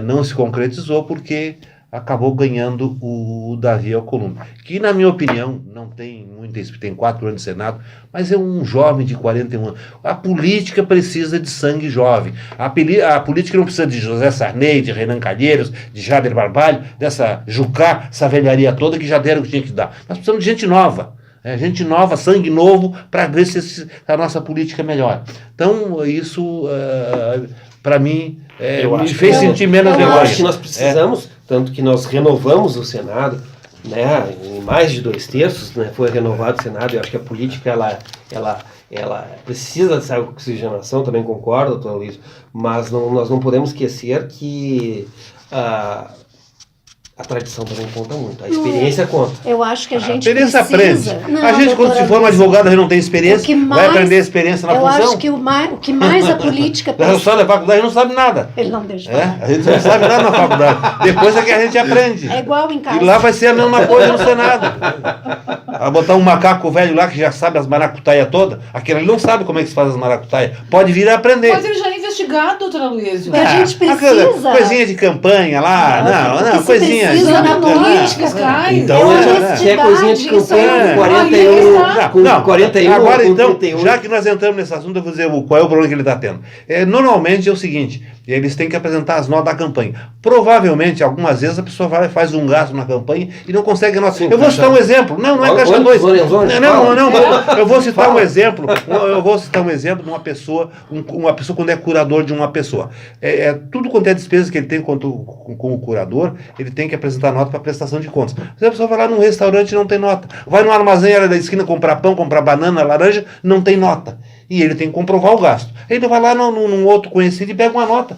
B: não se concretizou porque acabou ganhando o Davi Alcolumbre, que na minha opinião não tem muita experiência, tem 4 anos de Senado, mas é um jovem de 41 anos. A política precisa de sangue jovem. A política não precisa de José Sarney, de Renan Calheiros, de Jader Barbalho, dessa Jucá, essa velharia toda que já deram o que tinha que dar. Nós precisamos de gente nova. Gente nova, sangue novo, para ver se a nossa política melhora. Então, isso, para mim, me fez sentir menos vergonha.
D: Eu acho que nós precisamos, tanto que nós renovamos o Senado, né, em mais de 2/3, né, foi renovado o Senado. Eu acho que a política ela precisa dessa oxigenação, também concordo, doutor Luiz, mas nós não podemos esquecer que A tradição também conta muito, a experiência conta.
C: Eu acho que a gente
B: experiência
C: precisa...
B: aprende.
C: Não,
B: A gente, quando se
C: doutora
B: forma
C: Luísa,
B: advogado, a gente não tem experiência,
C: o que
B: vai
C: mais-
B: aprender a experiência na
C: eu
B: função.
C: acho que o que mais a política
B: Eu só na faculdade a gente não sabe nada.
C: Ele não deixa.
B: A gente não sabe nada na faculdade. Depois é que a gente aprende.
C: É igual em casa.
B: E lá vai ser a mesma coisa no Senado. Vai botar um macaco velho lá que já sabe as maracutaias todas. Aquele ali não sabe como é que se faz as maracutaias. Pode vir a aprender.
E: Mas ele já é investigado, doutora Luísa.
C: A gente
B: aquela
C: precisa.
B: coisinha de campanha lá.
C: O que
B: Não,
C: se
B: coisinha.
C: precisa na política.
D: Então,
C: É
D: se é coisinha de
C: honestidade,
D: campanha,
C: isso
E: aí.
D: com 41,
B: Agora
D: com
B: então,
D: 38.
B: já que nós entramos nesse assunto, eu vou dizer qual é o problema que ele está tendo. Normalmente é o seguinte, eles têm que apresentar as notas da campanha. Provavelmente, algumas vezes, a pessoa vai faz um gasto na campanha e não consegue a nota.
D: Sim,
B: Eu vou citar um exemplo. Não é caixa 2. Não. Eu vou citar um exemplo. Eu vou citar um exemplo de uma pessoa quando é curador de uma pessoa. Tudo quanto é despesa que ele tem com o curador, ele tem que apresentar nota para prestação de contas. Se a pessoa vai lá num restaurante e não tem nota, vai no armazém área da esquina comprar pão, comprar banana, laranja, não tem nota. E ele tem que comprovar o gasto. Ele vai lá num outro conhecido e pega uma nota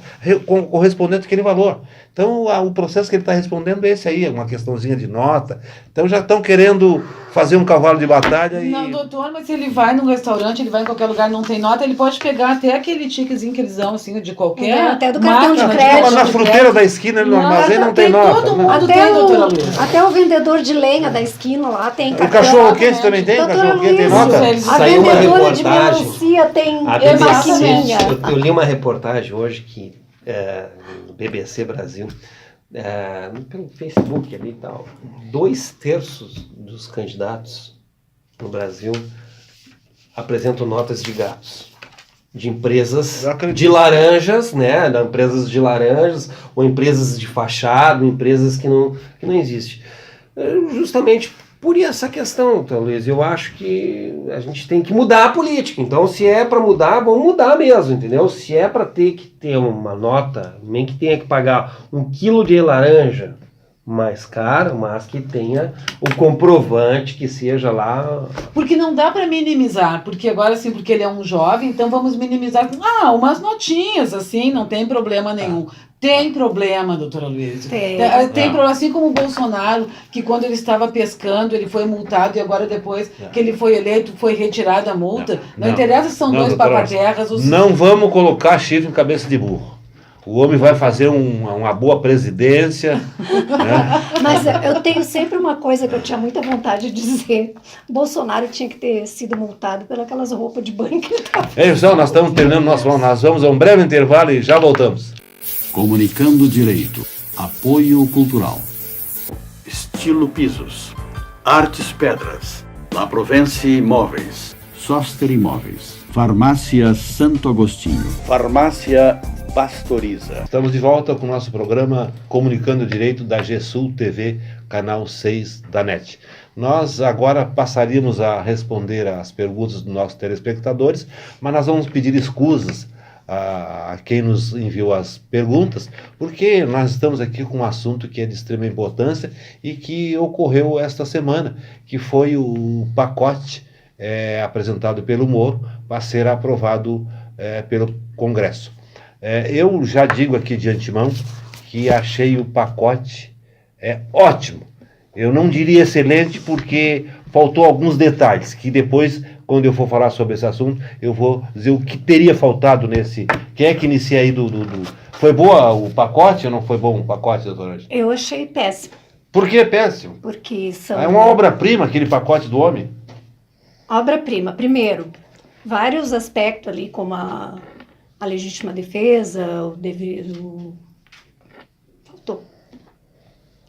B: correspondente àquele valor. Então, o processo que ele está respondendo é esse aí, é uma questãozinha de nota. Então, já estão querendo fazer um cavalo de batalha e...
E: Não, doutor, mas se ele vai num restaurante, ele vai em qualquer lugar, não tem nota, ele pode pegar até aquele tiquezinho que eles dão, assim, de qualquer
C: Até do cartão de
E: máquina
C: crédito.
B: Mas na
E: de
B: fruteira
E: crédito.
B: da esquina, no armazém, não tem
E: todo
B: nota.
E: mundo.
B: Não.
E: tem, doutora Luísa.
C: Até o vendedor de lenha da esquina lá tem
B: O
C: cartão.
B: cachorro quente também tem? O
C: Doutora
B: cachorro quente tem
C: Luísa,
B: nota?
E: Eles-
C: a
D: Saiu uma
C: vendedora de
D: reportagem.
C: melancia tem
D: A BBC,
C: maquininha.
D: eu li uma reportagem hoje que no BBC Brasil, pelo Facebook ali e tal, 2/3 dos candidatos no Brasil apresentam notas de gastos de empresas
B: Eu acredito.
D: de laranjas, né? Empresas de laranjas ou empresas de fachada, empresas que não existem. Justamente por essa questão, então, Luiz, eu acho que a gente tem que mudar a política. Então, se é para mudar, vamos mudar mesmo, entendeu? Se é para ter que ter uma nota, nem que tenha que pagar 1 quilo de laranja mais caro, mas que tenha o comprovante que seja lá.
E: Porque não dá para minimizar, porque agora assim, porque ele é um jovem, então vamos minimizar. Umas notinhas, assim, não tem problema nenhum. Tem problema, doutora Luísa. Tem problema, assim como o Bolsonaro, que quando ele estava pescando, ele foi multado e agora depois que ele foi eleito, foi retirada a multa. Não interessa se são dois
B: doutora,
E: papaterras.
B: Não vamos colocar chifre em cabeça de burro. O homem vai fazer uma boa presidência. Né?
C: Mas eu tenho sempre uma coisa que eu tinha muita vontade de dizer. Bolsonaro tinha que ter sido multado pelas roupas de banho que ele estava.
B: Pessoal, nós estamos terminando nós vamos a um breve intervalo e já voltamos.
A: Comunicando Direito. Apoio Cultural. Estilo Pisos. Artes Pedras. La Provence Imóveis. Soster Imóveis. Farmácia Santo Agostinho. Farmácia Pastoriza.
B: Estamos de volta com o nosso programa Comunicando Direito da GSUL TV, canal 6 da NET. Nós agora passaríamos a responder às perguntas dos nossos telespectadores, mas nós vamos pedir escusas a quem nos enviou as perguntas, porque nós estamos aqui com um assunto que é de extrema importância e que ocorreu esta semana, que foi o pacote apresentado pelo Moro para ser aprovado pelo Congresso. Eu já digo aqui de antemão que achei o pacote ótimo. Eu não diria excelente porque faltou alguns detalhes, que depois, quando eu for falar sobre esse assunto, eu vou dizer o que teria faltado nesse... Quem é que inicia aí Foi boa o pacote ou não foi bom o pacote, doutora Ângela?
C: Eu achei péssimo.
B: Por que péssimo?
C: Porque são...
B: É uma obra-prima aquele pacote do homem.
C: Obra-prima. Primeiro, vários aspectos ali, como a legítima defesa, o dever...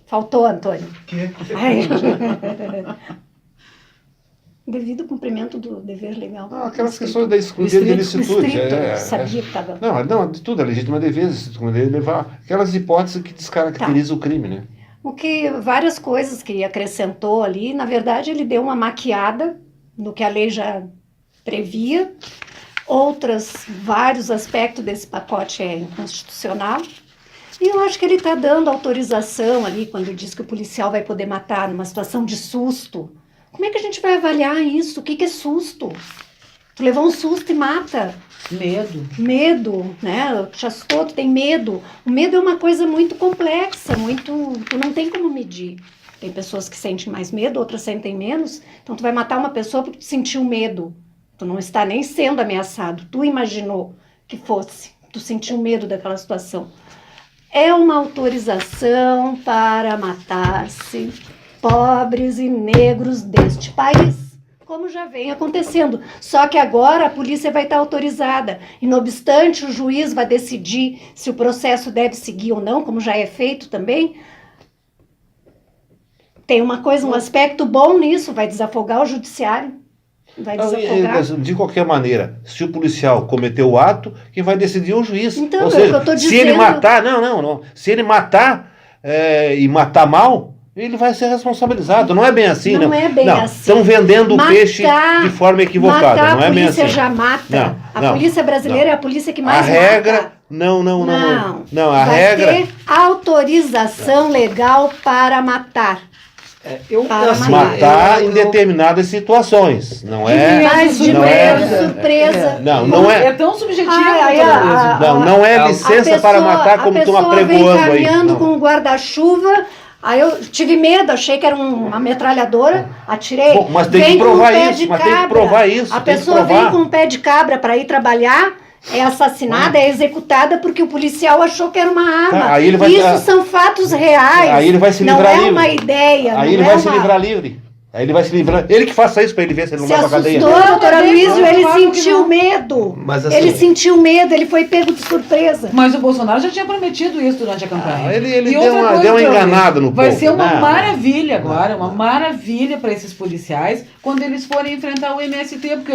C: Faltou, Antônio. Devido ao cumprimento do dever legal.
B: Aquelas questões da ilicitude.
C: Sabia que estava...
B: Não, de tudo, a legítima defesa, levar aquelas hipóteses que descaracterizam o crime, né?
C: O que várias coisas que ele acrescentou ali, na verdade ele deu uma maquiada no que a lei já previa, vários aspectos desse pacote é inconstitucional, e eu acho que ele está dando autorização ali, quando diz que o policial vai poder matar numa situação de susto. Como é que a gente vai avaliar isso? O que é susto? Tu levou um susto e mata. Medo, né? O Chastoto tem medo. O medo é uma coisa muito complexa, tu não tem como medir. Tem pessoas que sentem mais medo, outras sentem menos. Então tu vai matar uma pessoa porque tu sentiu medo. Tu não está nem sendo ameaçado. Tu imaginou que fosse. Tu sentiu medo daquela situação. É uma autorização para matar-se pobres e negros deste país, como já vem acontecendo. Só que agora a polícia vai estar autorizada. E, não obstante, o juiz vai decidir se o processo deve seguir ou não, como já é feito também. Tem uma coisa, um aspecto bom nisso, vai desafogar o judiciário. Vai desafogar.
B: De qualquer maneira, se o policial cometeu o ato, quem vai decidir é o juiz.
C: Então,
B: ou
C: é
B: seja,
C: o que eu tô
B: se ele
C: dizendo.
B: matar, não. Se ele matar e matar mal, ele vai ser responsabilizado. Não é bem assim,
C: Não é bem assim.
B: Estão vendendo o
C: Matar-
B: peixe de forma equivocada.
C: Matar,
B: Não é
C: a
B: bem
C: polícia
B: assim.
C: já mata.
B: Não,
C: A polícia brasileira
B: não.
C: é a polícia que
B: A
C: mais
B: regra.
C: mata.
B: Não. A
C: Vai
B: regra.
C: ter autorização legal para matar. Para
B: Matar em determinadas situações. Não é.
C: Mas de
B: não
C: surpresa.
B: Não é.
E: É tão subjetivo.
C: Ai,
B: Não é
C: a
B: licença para matar como estão
C: A pessoa vem
B: apregoando aí.
C: caminhando
B: Não.
C: com um guarda-chuva. Aí eu tive medo, achei que era uma metralhadora, atirei.
B: Bom, mas tem que
C: Vem com
B: provar
C: um pé
B: isso,
C: de
B: mas tem que
C: cabra.
B: provar isso,
C: A
B: tem que
C: pessoa vem
B: provar.
C: com um pé de cabra para ir trabalhar, é assassinada, é executada porque o policial achou que era uma arma.
B: Tá, aí ele vai-
C: Isso são fatos reais.
B: Aí ele vai se
C: não
B: livrar
C: é
B: livre.
C: uma ideia.
B: Aí
C: não
B: ele
C: é
B: vai se
C: uma-
B: livrar livre. Aí ele vai se livrar. Ele que faça isso para ele ver se ele não
C: Se
B: vai pra cadeia.
C: assustou,
E: Não,
C: doutora
E: mas
C: Luísio,
E: não,
C: ele
E: claro que
C: sentiu
E: não.
C: medo.
D: Mas assim-
C: Ele sentiu medo, ele foi pego de surpresa.
E: Mas o Bolsonaro já tinha prometido isso durante a campanha.
B: Ele
E: E
B: deu
E: outra
B: uma
E: coisa,
B: enganada
E: doutora
B: no
E: Luísio, vai
B: povo.
E: ser uma
B: Não,
E: maravilha agora, uma maravilha para esses policiais quando eles forem enfrentar o MST, porque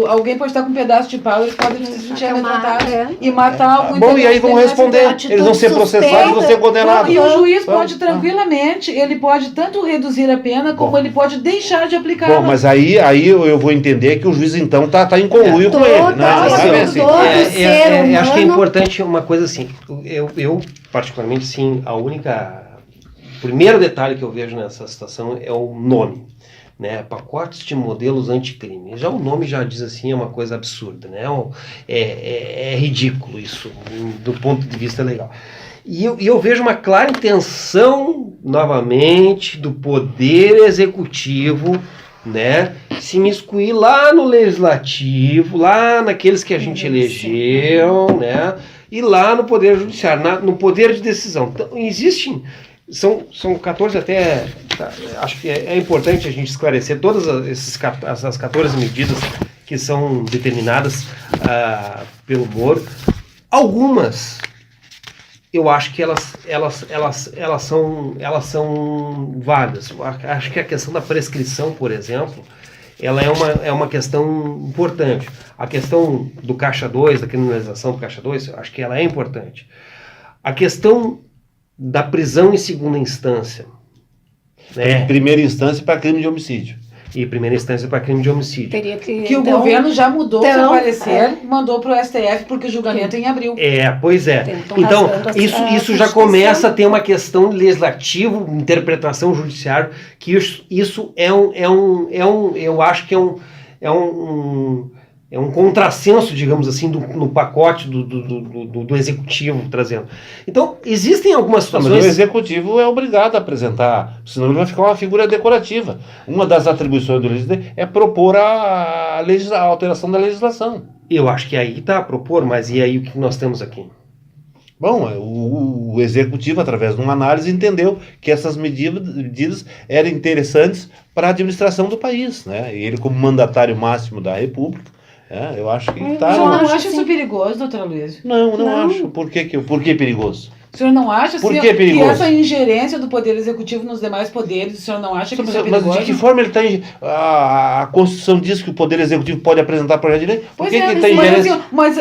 E: alguém pode estar com um pedaço de pau, eles podem se sentir amedrontados e matar o
B: Bom, e aí vão responder.
C: atitude
B: Eles vão ser processados e vão ser
C: suspeita.
B: condenados.
E: E o juiz
B: Vamos.
E: pode tranquilamente, ele pode tanto reduzir a pena, como
B: Bom.
E: ele pode deixar de aplicar.
B: Bom, mas aí eu vou entender que o juiz então tá em conluio com ele. Não é bem assim.
C: Todo
D: acho que é
C: humano-
D: importante uma coisa assim. Eu particularmente, sim, o primeiro detalhe que eu vejo nessa situação é o nome. Né, pacotes de modelos anticrime. Já o nome já diz assim, é uma coisa absurda, né? É ridículo isso, do ponto de vista legal. E eu vejo uma clara intenção, novamente, do poder executivo, né, se imiscuir lá no legislativo, lá naqueles que a gente elegeu, né, e lá no poder judiciário, no poder de decisão. Então, existem... São 14 até, acho que é importante a gente esclarecer todas essas 14 medidas que são determinadas pelo Moro. Algumas, eu acho que elas são válidas. Acho que a questão da prescrição, por exemplo, ela é uma questão importante. A questão do Caixa 2, da criminalização do Caixa 2, eu acho que ela é importante. A questão da prisão em segunda instância. Né?
B: Em primeira instância para crime de homicídio.
D: E primeira instância para crime de homicídio.
C: Teria que
E: Que o
C: então,
E: governo já mudou
C: então,
E: seu parecer, mandou para o STF, porque o julgamento é em abril.
D: Pois é.
C: Tentam
D: Então,
C: rasgando a
D: isso já
C: Constituição.
D: começa a ter uma questão legislativa, interpretação judiciária, que isso eu acho que é um contrassenso, digamos assim, no pacote do executivo trazendo. Então, existem algumas
B: Mas
D: situações...
B: o executivo é obrigado a apresentar, senão ele vai ficar uma figura decorativa. Uma das atribuições do legislativo é propor a alteração da legislação.
D: Eu acho que aí está a propor, mas e aí o que nós temos aqui?
B: Bom, o executivo, através de uma análise, entendeu que essas medidas eram interessantes para a administração do país, né? E ele, como mandatário máximo da República, eu acho que
E: O
B: está...
E: senhor não
C: acho
E: acha isso
C: assim.
E: perigoso, doutora Luísa?
B: Não acho. Por que perigoso?
E: O senhor não acha
B: Por
E: assim,
B: que perigoso?
E: essa ingerência do Poder Executivo nos demais poderes, o senhor não acha que isso é perigoso?
B: Mas de que forma ele está... A Constituição diz que o Poder Executivo pode apresentar projeto de lei? Por
E: Pois
B: que
E: é,
B: ele está
E: mas,
B: ingerência?
E: assim, mas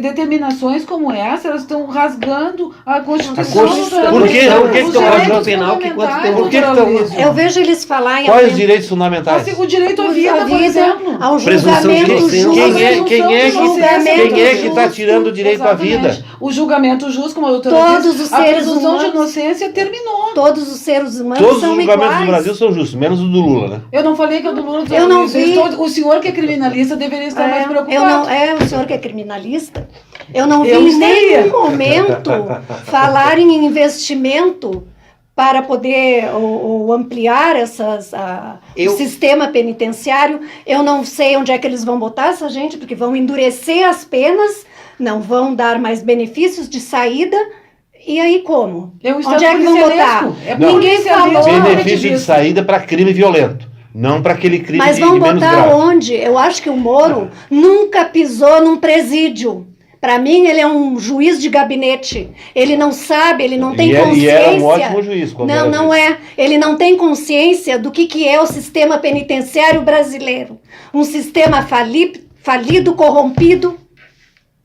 E: determinações como essa, elas estão rasgando a Constituição.
B: A Constituição.
E: doutora
B: Por quê?
E: Luísa.
B: Por que
E: Os
B: estão
E: direitos
D: rasgando penal? Que quanto tempo?
B: Por que
E: fundamentais,
B: estão-
E: doutora Luísa.
C: Eu vejo eles falarem
B: Quais os direitos fundamentais?
E: Assim, o direito à vida, por exemplo.
C: ao
D: Presunção de
C: julgamento
D: inocência.
C: justo.
B: Quem é que está tirando o direito à vida?
E: O julgamento justo, como a doutora
C: Todos
E: disse,
C: os
E: a
C: seres
E: presunção de
C: humanos.
E: inocência terminou.
C: Todos os seres humanos
B: Todos os
C: são
B: julgamentos
C: iguais.
B: do Brasil são justos, menos o do Lula, né?
E: Eu não falei que é do Lula.
C: Eu não vi.
E: O senhor que é criminalista deveria estar mais preocupado.
C: O senhor que é criminalista? Eu não
E: Eu
C: vi em
E: estaria.
C: nenhum momento falar em investimento para poder ou ampliar o sistema penitenciário. Eu não sei onde é que eles vão botar essa gente, porque vão endurecer as penas, não vão dar mais benefícios de saída. E aí como? Onde é que vão botar? Ninguém falou.
B: Benefício de saída para crime violento, não para aquele crime
C: Mas
B: de
C: vão
B: menos
C: botar
B: grave.
C: onde? Eu acho que o Moro nunca pisou num presídio. Para mim, ele é um juiz de gabinete. Ele não sabe, ele não tem consciência.
B: E era um ótimo juiz. Quando
C: Não,
B: era
C: não
B: juiz.
C: é. Ele não tem consciência do que é o sistema penitenciário brasileiro. Um sistema falido, corrompido.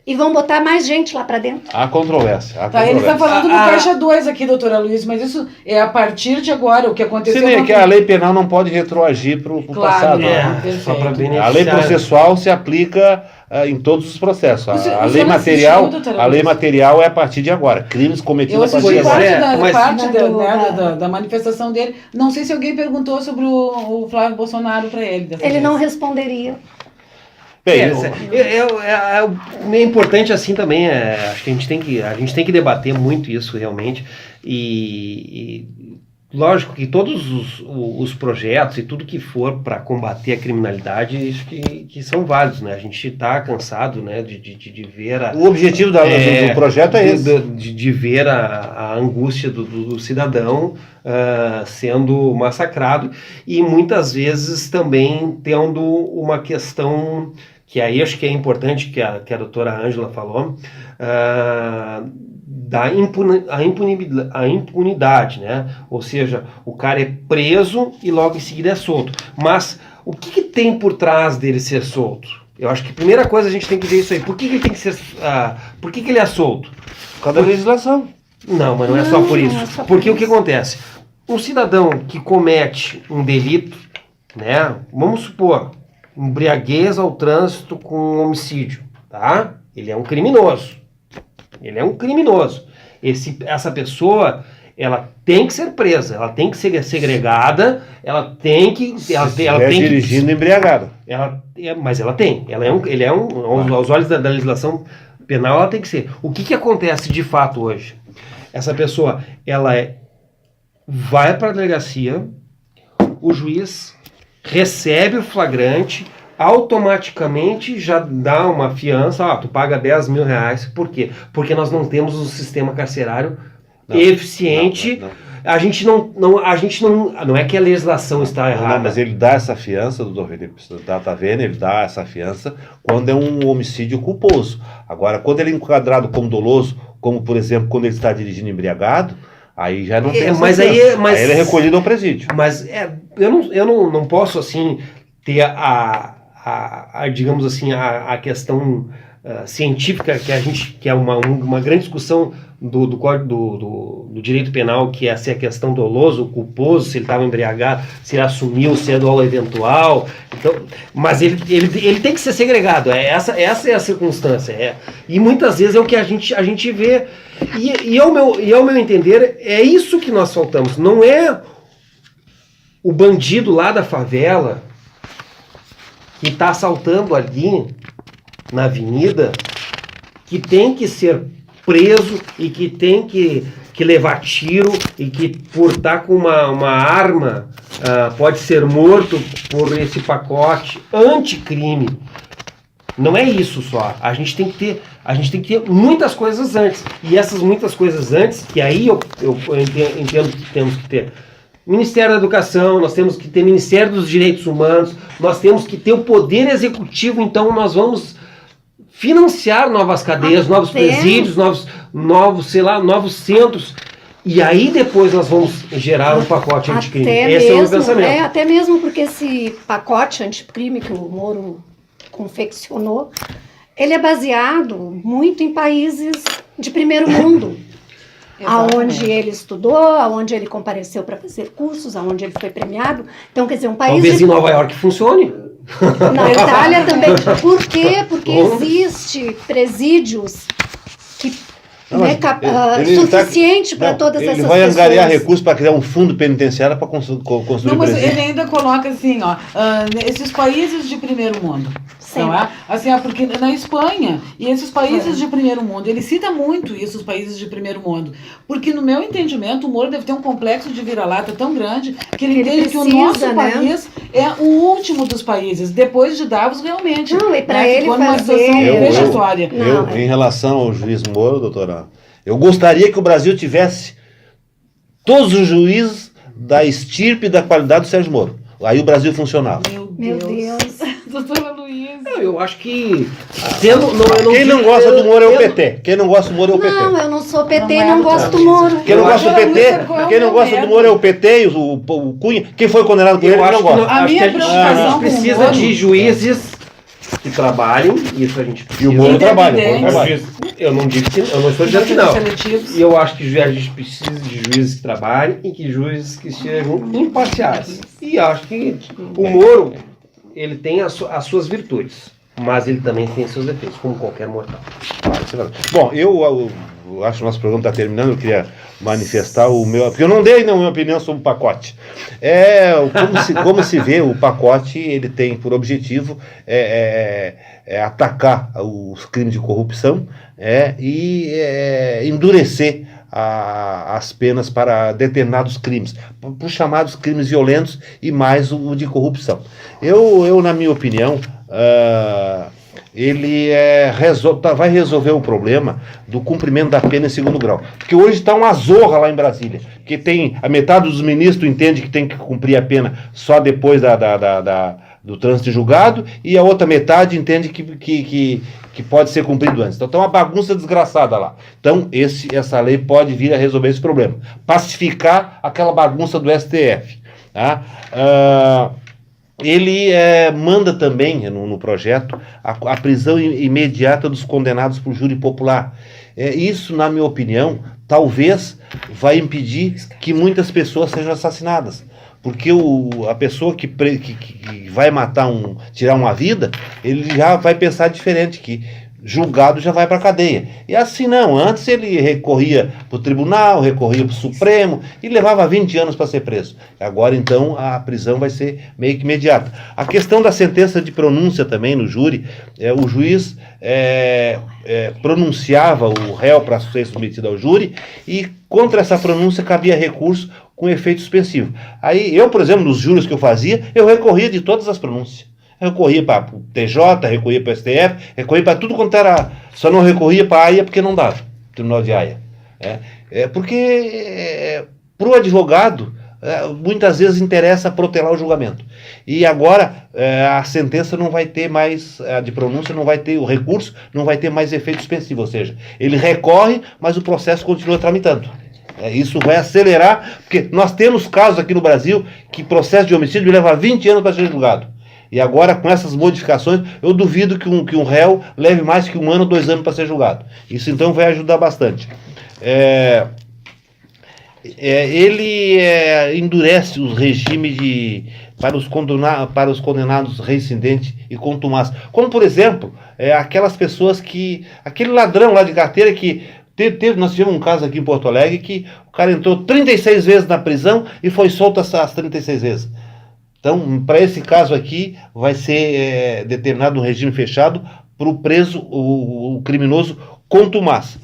C: E vão botar mais gente lá para dentro.
B: Há controvérsia.
E: Tá, ele está falando do Caixa 2 aqui, doutora Luiz, mas isso é a partir de agora, o que aconteceu...
B: Sim, é que a lei penal não pode retroagir para o passado.
D: Só para beneficiar.
B: A lei processual se aplica em todos os processos. A lei material, material é a partir de agora. Crimes cometidos a partir de agora.
E: Da manifestação dele. Não sei se alguém perguntou sobre o Flávio Bolsonaro para ele.
C: Ele não responderia.
B: Bem,
D: é importante assim também, acho que a gente tem que debater muito isso realmente, e lógico que todos os projetos e tudo que for para combater a criminalidade, acho que são válidos, né? A gente está cansado, né, de ver
B: o objetivo do projeto é esse.
D: De ver a angústia do cidadão sendo massacrado, e muitas vezes também tendo uma questão que aí acho que é importante, que a doutora Ângela falou, a impunidade, né? Ou seja, o cara é preso e logo em seguida é solto. Mas o que tem por trás dele ser solto? Eu acho que a primeira coisa a gente tem que ver isso aí. Por que ele tem que ser... por que ele é solto?
B: Por causa da legislação.
D: Não, mas não é só por isso. Porque o que acontece? Um cidadão que comete um delito, né? Vamos supor, embriaguez ao trânsito com homicídio, tá? Ele é um criminoso. Essa pessoa, ela tem que ser presa, ela tem que ser segregada, ela tem que...
B: dirigindo embriagado.
D: Mas ela tem. Aos olhos da legislação penal, ela tem que ser. O que acontece de fato hoje? Essa pessoa, vai para a delegacia, o juiz recebe o flagrante, automaticamente já dá uma fiança, tu paga 10 mil reais. Por quê? Porque nós não temos um sistema carcerário eficiente.
B: Não.
D: A gente não é que a legislação está errada.
B: Não, mas ele dá essa fiança, doutor Felipe, tá vendo? Ele dá essa fiança quando é um homicídio culposo. Agora, quando ele é enquadrado como doloso, como por exemplo, quando ele está dirigindo embriagado, aí já não tem essa fiança. Aí ele é recolhido ao presídio.
D: Mas eu não posso assim ter digamos assim, a questão científica que é uma grande discussão do direito penal, que é se a questão doloso, culposo, se ele estava embriagado, se ele assumiu, se é dolo eventual. Então, mas ele tem que ser segregado. Essa é a circunstância. E muitas vezes é o que a gente vê. E ao meu entender, é isso que nós faltamos. Não é o bandido lá da favela que está assaltando ali na avenida, que tem que ser preso e que tem que levar tiro, e que por estar com uma arma pode ser morto por esse pacote anticrime. Não é isso só. A gente tem que ter muitas coisas antes. E essas muitas coisas antes, que aí eu entendo que temos que ter Ministério da Educação, nós temos que ter Ministério dos Direitos Humanos, nós temos que ter o Poder Executivo, então nós vamos financiar novas cadeias, novos presídios, novos centros, e aí depois nós vamos gerar um pacote anticrime. Esse é o meu pensamento.
C: Até mesmo porque esse pacote anticrime que o Moro confeccionou, ele é baseado muito em países de primeiro mundo. Aonde ele estudou, aonde ele compareceu para fazer cursos, aonde ele foi premiado. Então, quer dizer, um país...
D: Talvez em Nova York funcione.
C: Na Itália também. Por quê? Porque existe presídios que
B: Não, mas
C: suficiente para todas essas pessoas.
B: Ele vai angariar recursos para criar um fundo penitenciário para construir
E: Não, mas
B: presídio.
E: ele ainda coloca assim, ó, esses países de primeiro mundo.
C: Sim.
E: Não é? Assim, porque na Espanha e esses países de primeiro mundo, ele cita muito isso, os países de primeiro mundo. Porque no meu entendimento, o Moro deve ter um complexo de vira-lata tão grande que ele entende que o nosso país é o último dos países, depois de Davos, realmente.
C: Não, e para ele
E: ficou numa
C: fazer...
E: situação vexatória.
B: Em relação ao juiz Moro, doutora, eu gostaria que o Brasil tivesse todos os juízes da estirpe e da qualidade do Sérgio Moro. Aí o Brasil funcionava.
C: Meu Deus.
E: Doutora Luísa.
D: Eu acho que...
B: Quem não gosta do Moro é o PT. Quem não gosta do Moro é o PT.
C: Não, eu não sou PT,
E: Não é
C: não gosto do Moro.
B: Quem não gosta do PT, quem não gosta do
E: método.
B: Moro é o PT, o Cunha. Quem foi condenado por ele,
D: Eu
B: não
D: acho que,
B: gosta.
E: A
D: acho
E: minha
D: que a gente
E: preocupação
D: precisa
E: com o Moro-
D: de juízes que trabalhem, isso a gente precisa.
B: E o Moro trabalha, o Moro
E: Independente.
B: trabalha.
D: Eu não digo que, eu não estou dizendo que não.
E: Seletivos.
D: E eu acho que a gente precisa de juízes que trabalhem e que juízes que sejam imparciais. E acho que o Moro, ele tem as suas virtudes, mas ele também tem seus defeitos, como qualquer mortal.
B: Bom, eu acho que o nosso programa está terminando, eu queria manifestar o meu... Porque eu não dei ainda a minha opinião sobre o pacote. Como se vê, o pacote ele tem por objetivo atacar os crimes de corrupção e endurecer as penas para determinados crimes, para os chamados crimes violentos e mais o de corrupção. Eu na minha opinião, ele vai resolver o problema do cumprimento da pena em segundo grau. Porque hoje está uma zorra lá em Brasília, que tem a metade dos ministros entende que tem que cumprir a pena só depois do trânsito julgado, e a outra metade entende que pode ser cumprido antes. Então está uma bagunça desgraçada lá. Então essa lei pode vir a resolver esse problema. Pacificar aquela bagunça do STF. Tá? Ele manda também, no projeto, a prisão imediata dos condenados por júri popular. Isso, na minha opinião, talvez vai impedir que muitas pessoas sejam assassinadas. Porque a pessoa que vai tirar uma vida, ele já vai pensar diferente, que julgado já vai para a cadeia. E assim não, antes ele recorria para o tribunal, recorria para o Supremo e levava 20 anos para ser preso. Agora então a prisão vai ser meio que imediata. A questão da sentença de pronúncia também no júri, o juiz pronunciava o réu para ser submetido ao júri e contra essa pronúncia cabia recurso com efeito suspensivo. Aí eu, por exemplo, nos júris que eu fazia, eu recorria de todas as pronúncias. Eu recorria para o TJ, recorria para o STF, recorria para tudo quanto era... Só não recorria para a AIA porque não dava, Tribunal de AIA. Porque para o advogado, muitas vezes interessa protelar o julgamento. E agora a sentença não vai ter mais, a de pronúncia não vai ter, o recurso não vai ter mais efeito suspensivo, ou seja, ele recorre, mas o processo continua tramitando. Isso vai acelerar, porque nós temos casos aqui no Brasil que processo de homicídio leva 20 anos para ser julgado. E agora, com essas modificações, eu duvido que um réu leve mais que 1 ano, 2 anos para ser julgado. Isso, então, vai ajudar bastante. Ele endurece os regimes para os condenados reincidentes e contumazes. Como, por exemplo, aquelas pessoas aquele ladrão lá de carteira que... Nós tivemos um caso aqui em Porto Alegre que o cara entrou 36 vezes na prisão e foi solto as 36 vezes. Então, para esse caso aqui, vai ser determinado um regime fechado para o preso, o criminoso contumaz.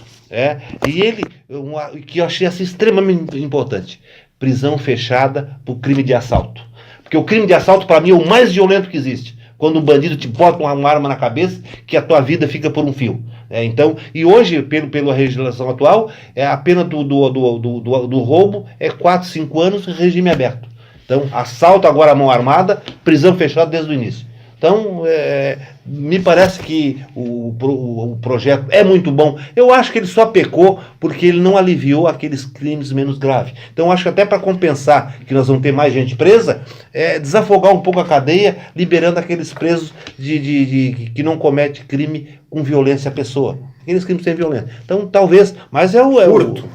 B: E que eu achei assim, extremamente importante, prisão fechada para o crime de assalto. Porque o crime de assalto, para mim, é o mais violento que existe. Quando um bandido te bota uma arma na cabeça, que a tua vida fica por um fio. Então, e hoje, pela legislação atual, a pena do roubo é 4, 5 anos em regime aberto. Então, assalto agora à mão armada, prisão fechada desde o início. Então, me parece que o projeto é muito bom. Eu acho que ele só pecou porque ele não aliviou aqueles crimes menos graves. Então, acho que até para compensar que nós vamos ter mais gente presa, desafogar um pouco a cadeia, liberando aqueles presos que não comete crime com violência à pessoa. Aqueles crimes sem violência. Então, talvez, mas furto.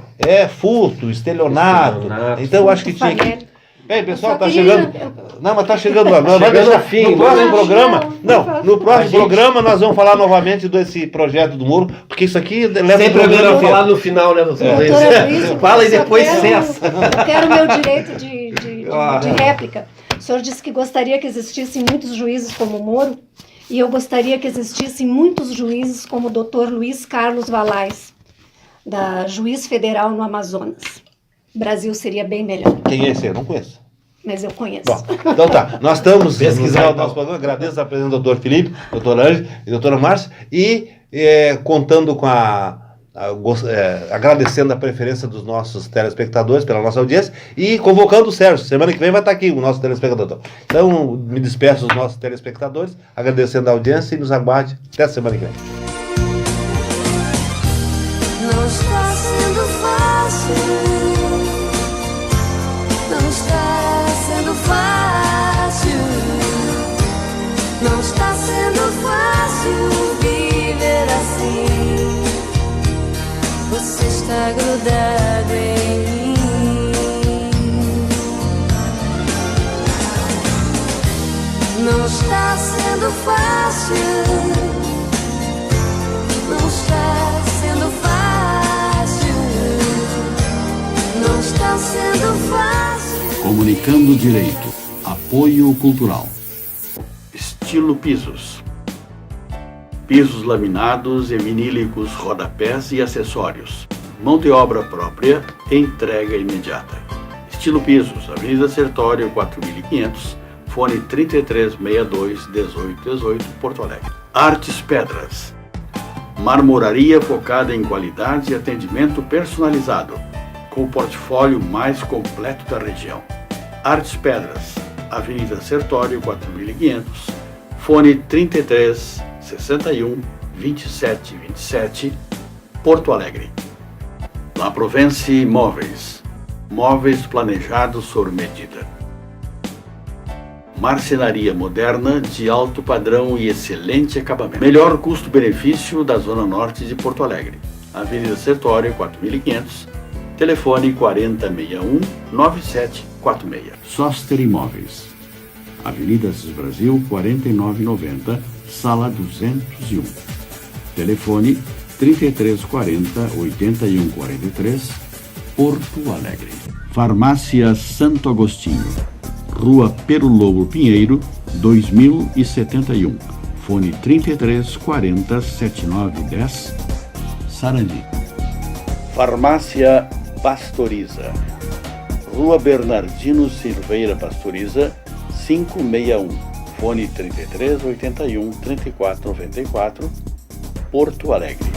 B: Furto, estelionato. Então, eu acho que tinha que... Bem, pessoal,
C: Eu
B: tá
C: só queria-
B: chegando. Não, mas tá chegando lá.
D: Chegando ao fim,
B: no próximo
C: né?
B: programa.
C: Não,
B: Não, no
D: A
B: próximo
D: gente-
B: programa nós vamos falar novamente desse projeto do muro, porque isso aqui leva
D: Sempre é melhor
B: inteiro.
D: falar no final, né, doutor Luiz?
C: Doutora Luiz,
D: Fala e
C: eu só
D: depois
C: quero-
D: cessa.
C: Eu quero o meu direito de
D: Ah.
C: réplica. O senhor disse que gostaria que existissem muitos juízes como o Moro, e eu gostaria que existissem muitos juízes como o Dr. Luiz Carlos Valais, da Juiz Federal no Amazonas. O Brasil seria bem melhor,
B: Quem é esse? Eu não conheço.
C: mas eu conheço.
B: Bom, então tá, nós estamos no
D: Pesquisar,
B: final do
D: então.
B: nosso programa. Agradeço a presença do doutor Felipe, doutor Ângelo e doutora Márcia, e contando com agradecendo a preferência dos nossos telespectadores pela nossa audiência e convocando o Sérgio. Semana que vem vai estar aqui o nosso telespectador. Então, me despeço dos nossos telespectadores, agradecendo a audiência e nos aguarde até a semana que vem.
F: Não está sendo fácil. Não está sendo fácil. Não está sendo fácil viver assim. Você está grudado em mim. Não está sendo fácil. Não está sendo fácil. Não está sendo fácil.
A: Comunicando Direito. Apoio Cultural. Estilo Pisos. Pisos laminados e vinílicos, rodapés e acessórios. Mão de obra própria, entrega imediata. Estilo Pisos, Avenida Sertório 4500, fone 3362-1818, Porto Alegre. Artes Pedras. Marmoraria focada em qualidade e atendimento personalizado, com o portfólio mais completo da região. Artes Pedras, Avenida Sertório 4500, fone 33 61 27 27, Porto Alegre. La Provence Móveis, móveis planejados sob medida. Marcenaria moderna de alto padrão e excelente acabamento. Melhor custo-benefício da Zona Norte de Porto Alegre. Avenida Sertório 4500, telefone 4061-9746. Soster Imóveis. Avenida Assis Brasil 4990, sala 201. Telefone 3340-8143, Porto Alegre. Farmácia Santo Agostinho, Rua Perulobo Pinheiro, 2071. Fone 3340-7910, Sarandi. Farmácia Pastoriza, Rua Bernardino Silveira Pastoriza, 561. Fone 3381-3494, Porto Alegre.